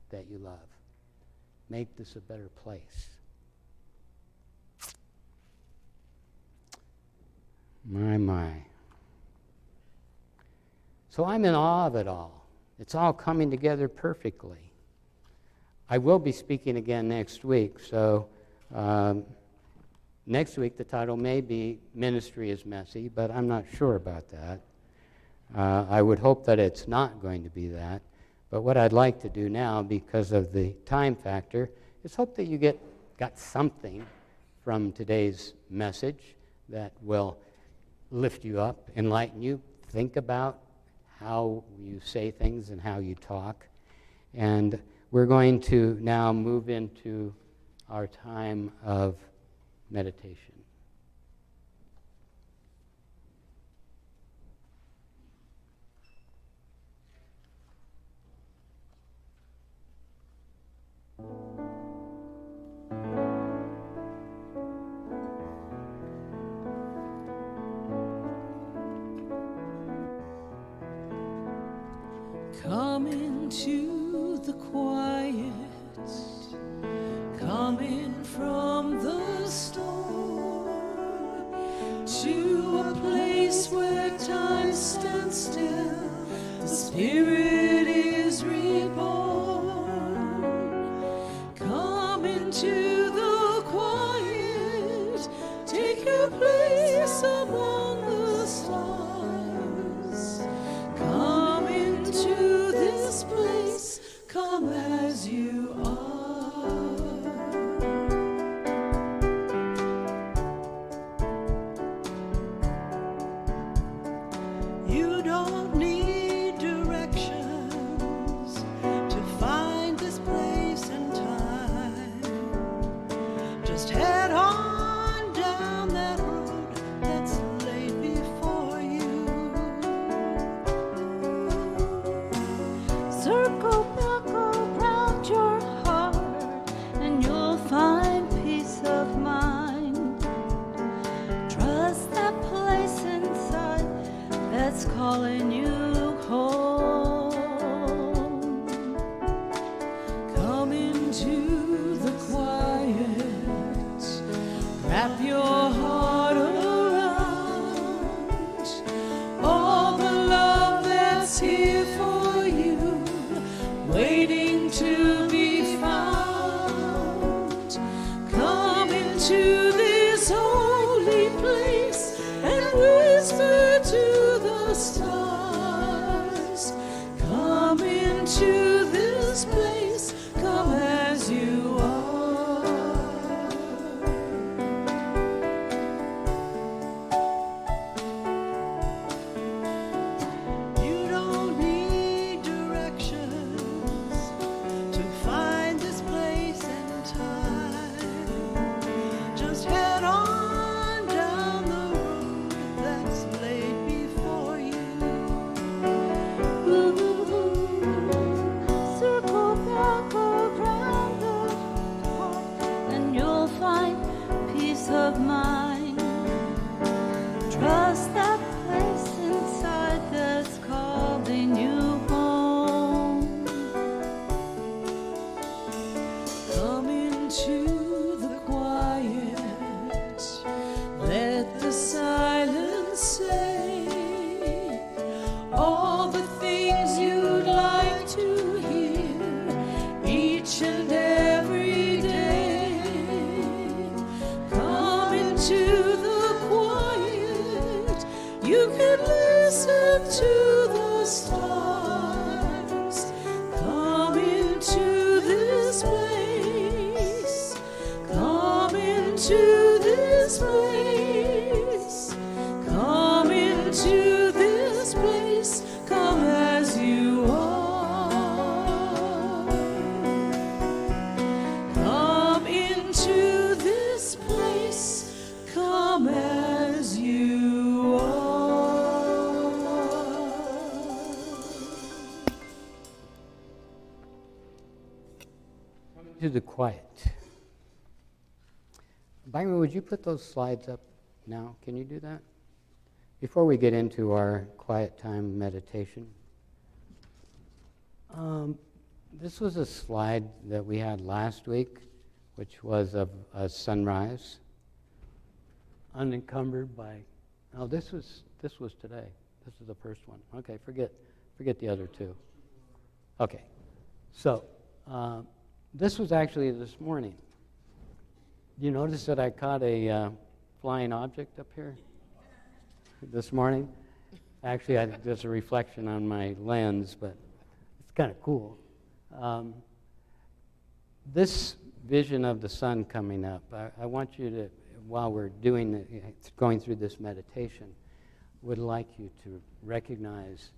that you love. Make this a better place. My. So I'm in awe of it all. It's all coming together perfectly. I will be speaking again next week, so next week the title may be Ministry is Messy, but I'm not sure about that. I would hope that it's not going to be that, but what I'd like to do now, because of the time factor, is hope that you got something from today's message that will lift you up, enlighten you, think about how you say things and how you talk. And we're going to now move into our time of meditation. Come into the quiet, coming from the storm, to a place where time stands still, the Spirit is reborn. Come into the quiet, take your place among the stars. Come into this place, come as you are. You don't need directions to find this place and time. Just head on down that road that's laid before you. Circle back around your heart and you'll find peace of mind. Trust that place inside that's calling you home. Come into the quiet, wrap your heart around all the love that's here for you, waiting to be found. Come into this holy place and whisper to the stars. Come into this place, come as you are. You don't need directions to find this place and time. Just head on down the road that's laid before you. Circle back around the heart and you'll find peace of mind. Trust that place inside that's calling you home. Come into the quiet, let the silence say all the things you'd like to hear each and every day. Come into the quiet, you can listen to the stars. Come into this place, come into this place, come into this place, come as you are. Come into this place, come as you are. To the quiet. Byron, would you put those slides up now? Can you do that? Before we get into our quiet time meditation. This was a slide that we had last week, which was of a sunrise, unencumbered by. Oh, this was today. This is the first one. Okay, forget the other two. Okay, so this was actually this morning. You notice that I caught a flying object up here this morning? Actually, there's a reflection on my lens, but it's kind of cool. This vision of the sun coming up, I want you to, while we're going through this meditation, would like you to recognize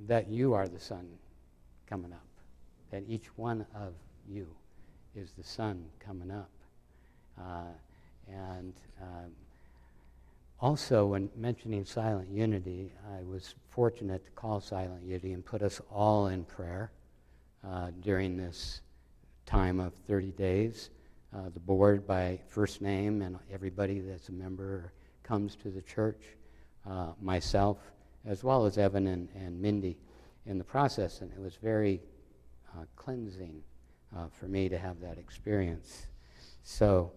that you are the sun coming up, that each one of you is the sun coming up. Also, when mentioning silent unity, I was fortunate to call silent unity and put us all in prayer during this time of 30 days. The board by first name and everybody that's a member comes to the church, myself, as well as Evan and Mindy in the process. And it was very cleansing for me to have that experience. So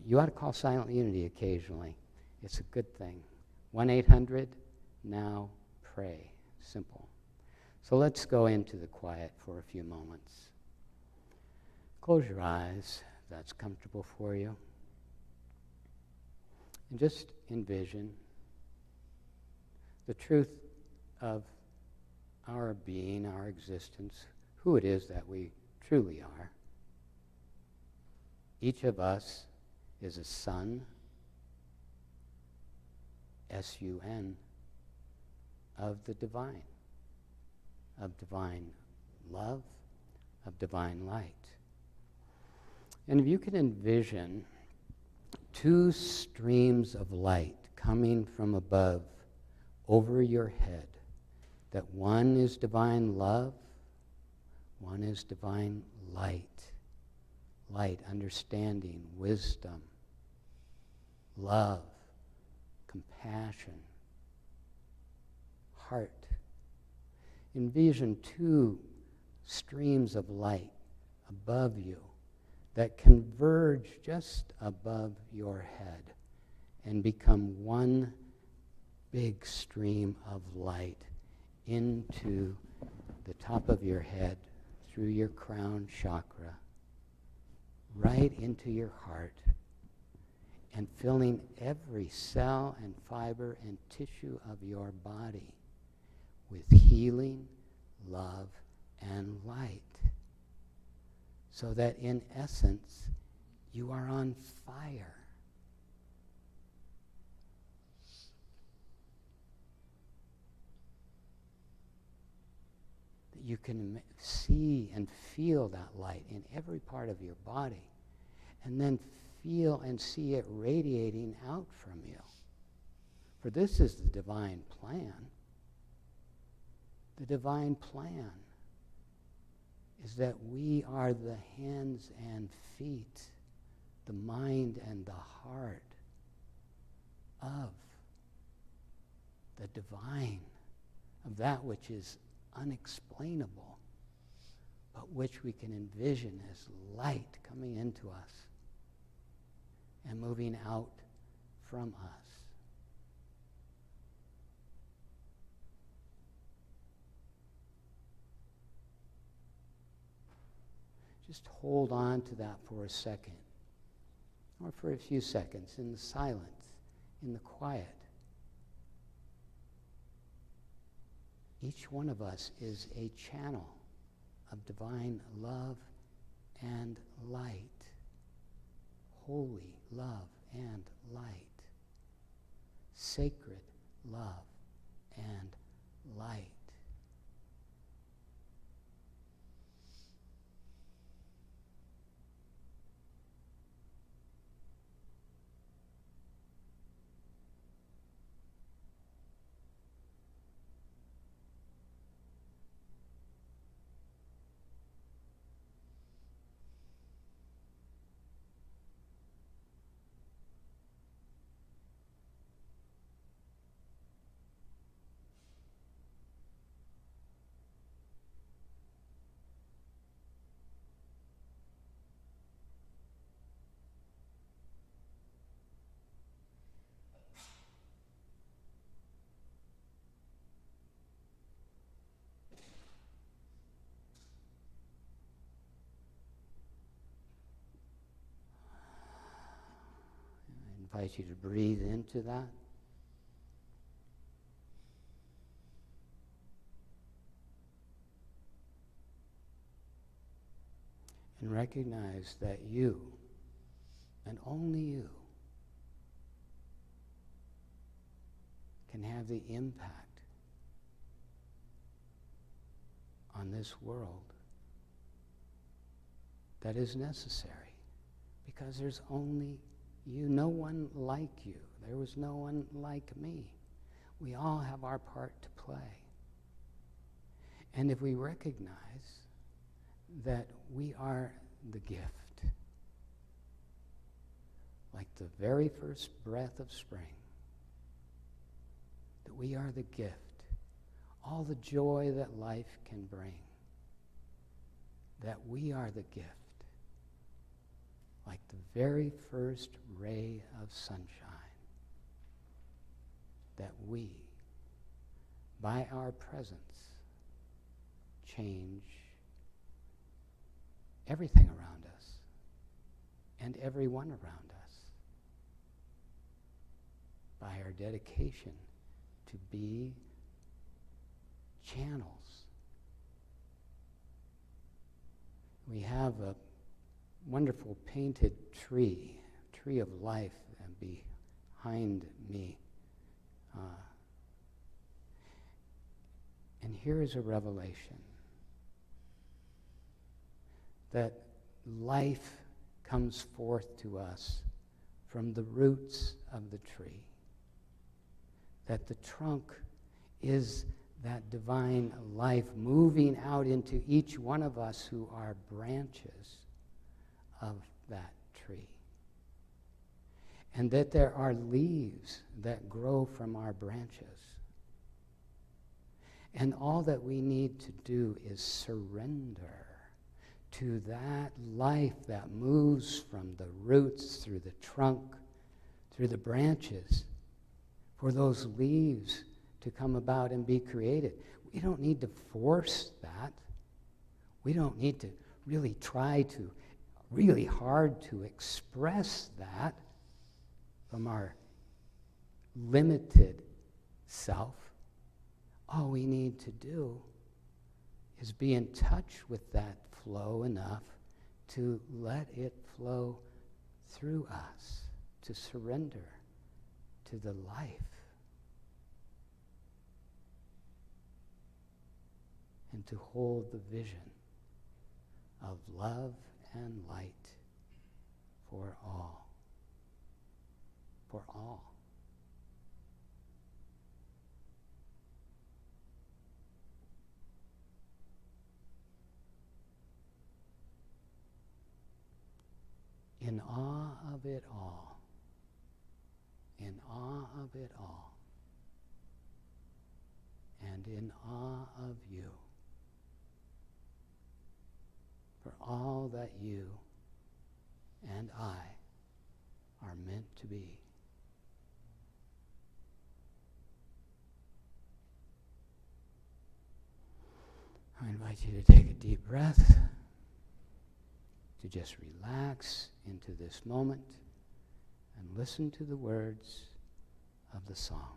you ought to call silent unity occasionally. It's a good thing. 1-800-NOW-PRAY. Simple. So let's go into the quiet for a few moments. Close your eyes if that's comfortable for you. And just envision the truth of our being, our existence, who it is that we truly are. Each of us is a son, S-U-N, of the divine love, of divine light. And if you can envision two streams of light coming from above over your head, that one is divine love, one is divine light. Light, understanding, wisdom, love, compassion, heart. Envision two streams of light above you that converge just above your head and become one big stream of light into the top of your head, through your crown chakra, right into your heart, and filling every cell and fiber and tissue of your body with healing, love, and light. So that in essence, you are on fire. That you can see and feel that light in every part of your body, and then feel and see it radiating out from you. For this is the divine plan. The divine plan is that we are the hands and feet, the mind and the heart of the divine, of that which is unexplainable, but which we can envision as light coming into us and moving out from us. Just hold on to that for a second, or for a few seconds, in the silence, in the quiet. Each one of us is a channel of divine love and light. Holy love and light. Sacred love and light. I invite you to breathe into that. And recognize that you, and only you, can have the impact on this world that is necessary. Because there's only you, no one like you. There was no one like me. We all have our part to play. And if we recognize that we are the gift, like the very first breath of spring, that we are the gift, all the joy that life can bring, that we are the gift, like the very first ray of sunshine, that we, by our presence, change everything around us and everyone around us by our dedication to be channels. We have a wonderful painted tree of life behind me. And here is a revelation that life comes forth to us from the roots of the tree, that the trunk is that divine life moving out into each one of us who are branches of that tree. And that there are leaves that grow from our branches. And all that we need to do is surrender to that life that moves from the roots through the trunk, through the branches, for those leaves to come about and be created. We don't need to force that. We don't need to really try to, really hard to express that from our limited self. All we need to do is be in touch with that flow enough to let it flow through us, to surrender to the life. And to hold the vision of love and light for all. For all. In awe of it all. In awe of it all. And in awe of you. For all that you and I are meant to be. I invite you to take a deep breath, to just relax into this moment and listen to the words of the song.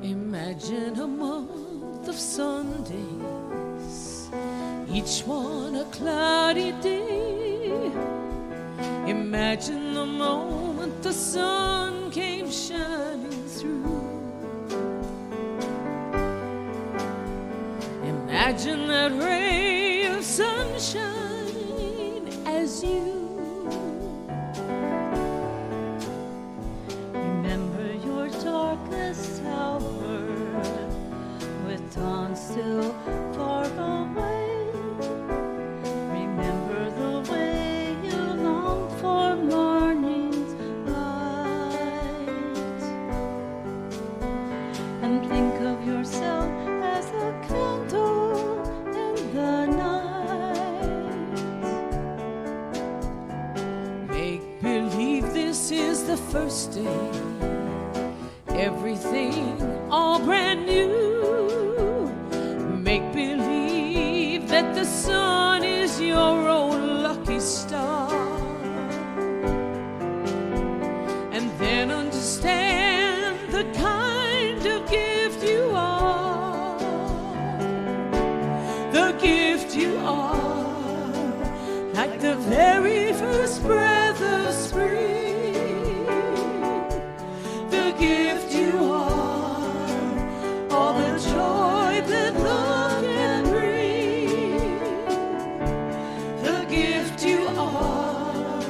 Imagine a month of Sundays, each one a cloudy day. Imagine the moment the sun came shining through. Imagine that ray of sunshine as you Remember your darkest hour with dawn still far away. Remember the way you longed for morning's light. And think of yourself as a candle in the night. Make believe this is the first day. Everything all brand new. Make believe that the sun is your own lucky star. And then understand the kind of gift you are. The gift you are, like the very first breath of spring. The gift you are, all the joy that love can bring. The gift you are,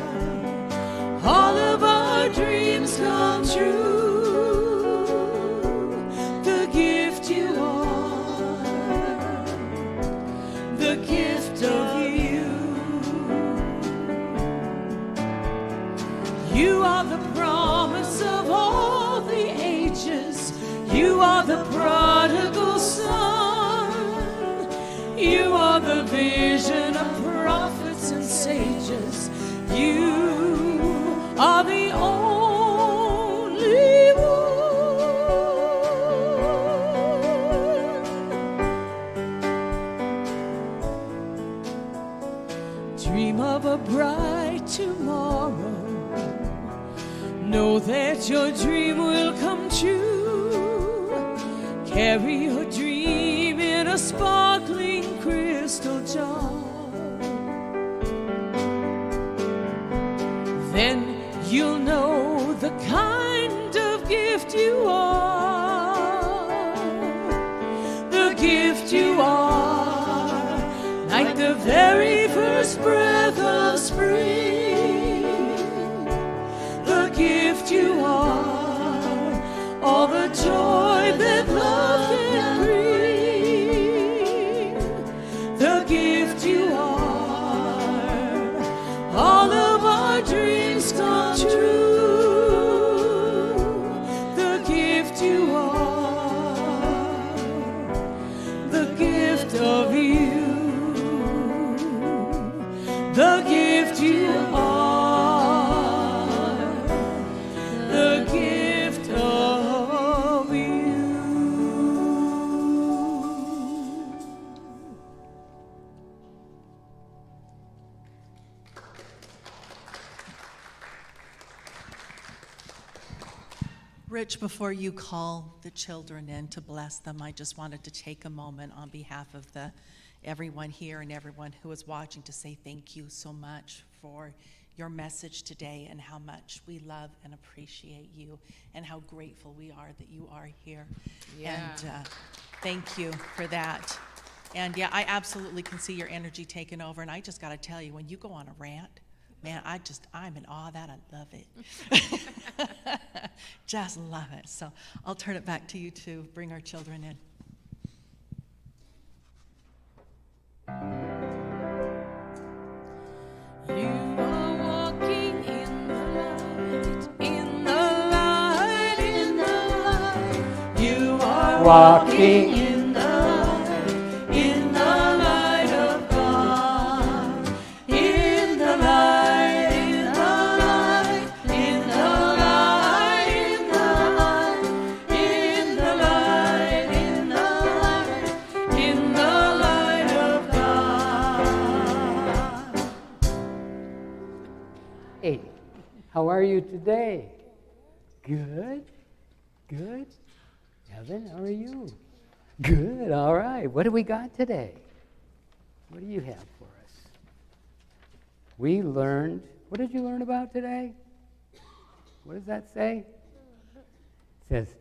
all of our dreams come true. The gift you are, the gift of you. of a bright tomorrow. Know that your dream will come true. Carry your dream in a sparkling crystal jar. Then you'll know the kind of gift you are. The gift you are, like the very first breath of spring. The gift you are, all the joy that love can bring. The gift you are, all of our dreams come true. The gift you are, the gift of you. The gift you are, the gift of you. Rich, before you call the children in to bless them, I just wanted to take a moment on behalf of everyone here and everyone who is watching to say thank you so much for your message today and how much we love and appreciate you and how grateful we are that you are here. Yeah. And thank you for that. And yeah, I absolutely can see your energy taking over. And I just got to tell you, when you go on a rant, man, I'm in awe of that. I love it. Just love it. So I'll turn it back to you to bring our children in. You are walking in the light, in the light, in the light. You are walking in the light of God. In the light, in the light, in the light, in the light, in the light, in the light of God. Hey, how are you today? Good? Good? Evan, how are you? Good, all right. What do we got today? What do you have for us? We learned, what did you learn about today? What does that say? It says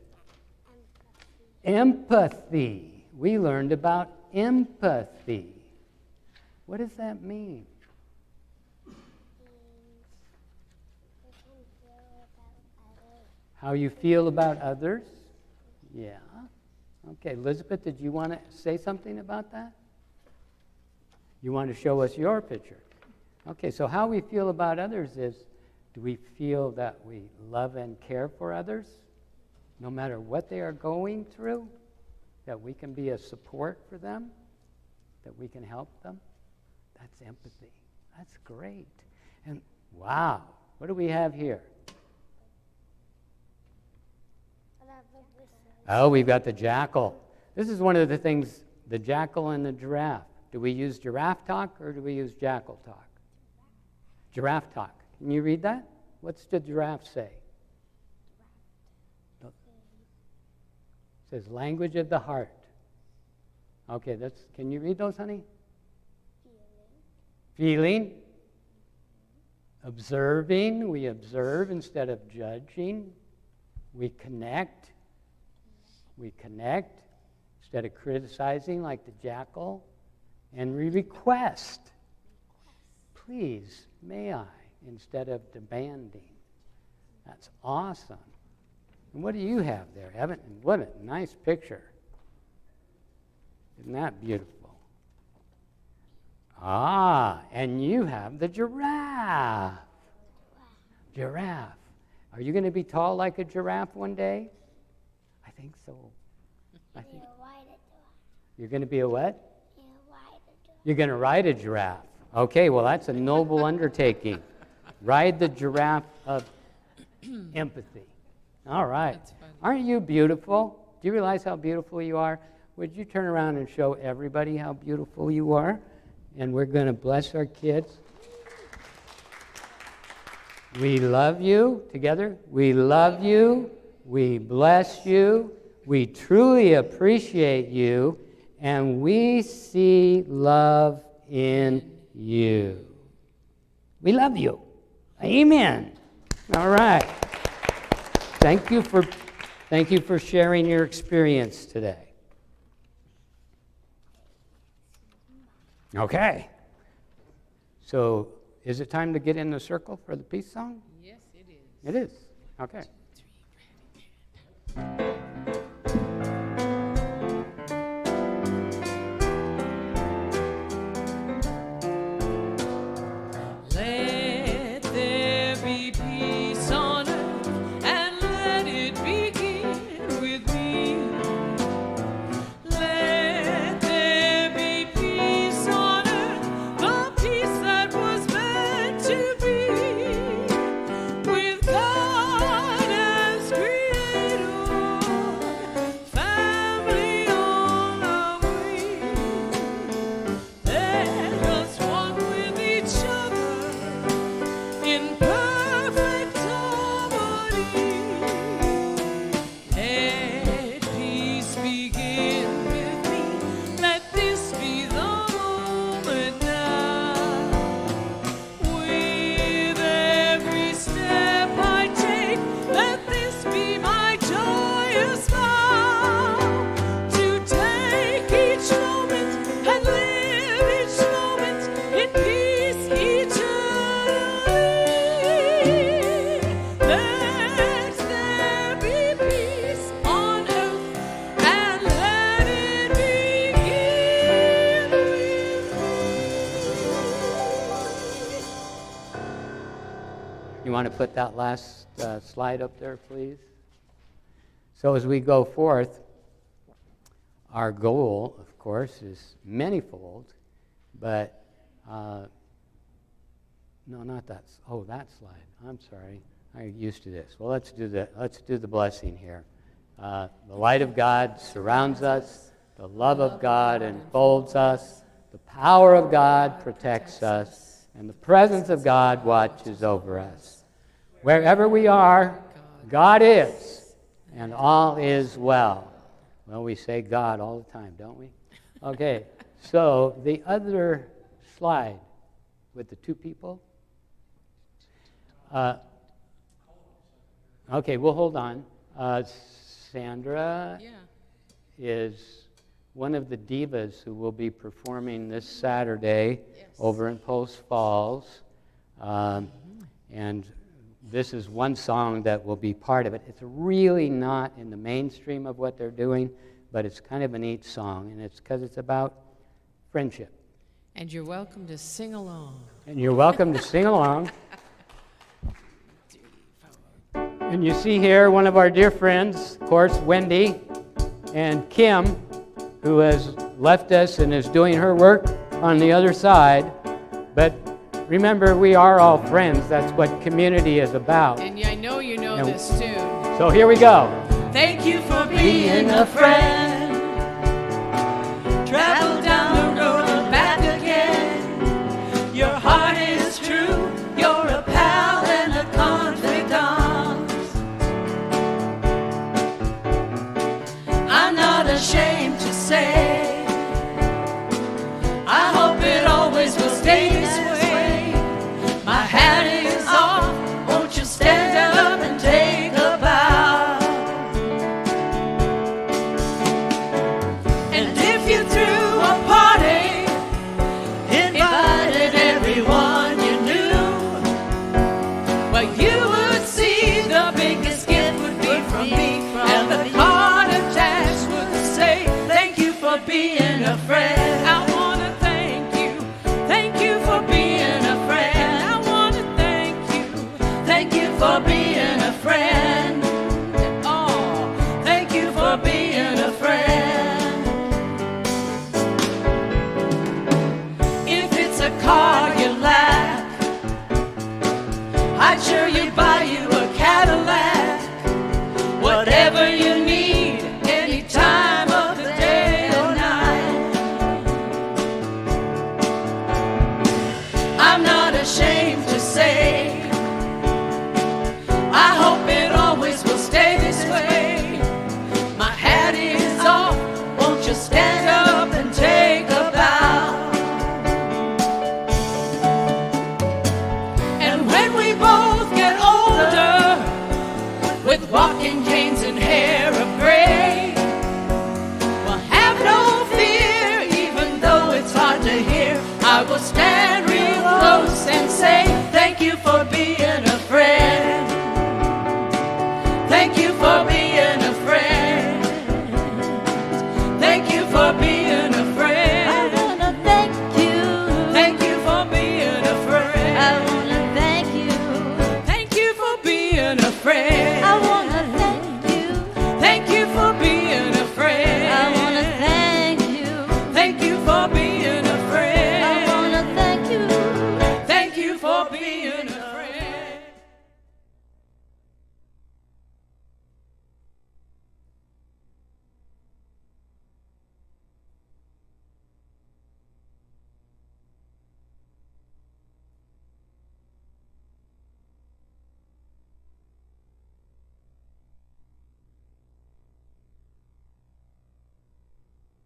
empathy. We learned about empathy. What does that mean? How you feel about others? Yeah. Okay, Elizabeth, did you want to say something about that? You want to show us your picture? Okay, so how we feel about others is, do we feel that we love and care for others, no matter what they are going through, that we can be a support for them, that we can help them? That's empathy. That's great. And wow, what do we have here? Oh, we've got the jackal. This is one of the things, the jackal and the giraffe. Do we use giraffe talk or do we use jackal talk? Giraffe talk. Can you read that? What's the giraffe say? It says language of the heart. Okay, can you read those, honey? Feeling. Observing. We observe instead of judging. We connect. We connect instead of criticizing like the jackal. And we request. Please, may I, instead of demanding. That's awesome. And what do you have there, Evan? What a nice picture. Isn't that beautiful? Ah, and you have the giraffe. Giraffe. Are you going to be tall like a giraffe one day? I think so. I think. You're going to be a what? You're going to ride a giraffe. Okay, well, that's a noble undertaking. Ride the giraffe of empathy. All right. That's fun. Aren't you beautiful? Do you realize how beautiful you are? Would you turn around and show everybody how beautiful you are? And we're going to bless our kids. We love you. Together. We love you. We bless you. We truly appreciate you. And we see love in you. We love you. Amen. All right. Thank you for sharing your experience today. Okay. So, is it time to get in the circle for the peace song? Yes, it is. It is. Okay. Let there be peace on earth, and let it begin with me. Let there be peace on earth, the peace that was meant to be, with God as creator, family all our way. Let us walk with each other in perfect harmony. Let peace begin with me. Let this be the moment now. With every step I take, let this be my joyous vow. To take each moment and live each moment in peace eternally. Let there be peace on earth, and let it begin with me. You want to put that last slide up there, please? So as we go forth, our goal, of course, is manifold, but no, not that. Oh, that slide. I'm sorry. I'm used to this. Well, let's do the blessing here. The light of God surrounds us. The love of God enfolds us. The power of God protects us. And the presence of God watches over us. Wherever we are, God is, and all is well. Well, we say God all the time, don't we? Okay, so the other slide with the two people. Okay, we'll hold on. Sandra is one of the divas who will be performing this Saturday over in Post Falls. And this is one song that will be part of it. It's really not in the mainstream of what they're doing, but it's kind of a neat song, and it's because it's about friendship. And you're welcome to sing along. And you're welcome to sing along. And you see here one of our dear friends, of course, Wendy and Kim, who has left us and is doing her work on the other side. But remember, we are all friends. That's what community is about. And I know you know this tune. So here we go. Thank you for being a friend. Travel down the road and back again. Your heart is true. You're a pal and a confidant. I'm not ashamed to say, I hope it always will stay this way. My hat is off. Won't you stand up and take a bow? And if you threw a party, invited everyone you knew, well, you would see the biggest gift would be from me, and the card attached would say, thank you for being a friend. I want to thank you for being a friend. I want to thank you for being a friend. Oh, thank you for being a friend. If it's a car you lack, I'd sure you buy you a Cadillac. Whatever you need, any time of the day or night. will stand real close and say, thank you for being a friend. Thank you for being a friend. Thank you for being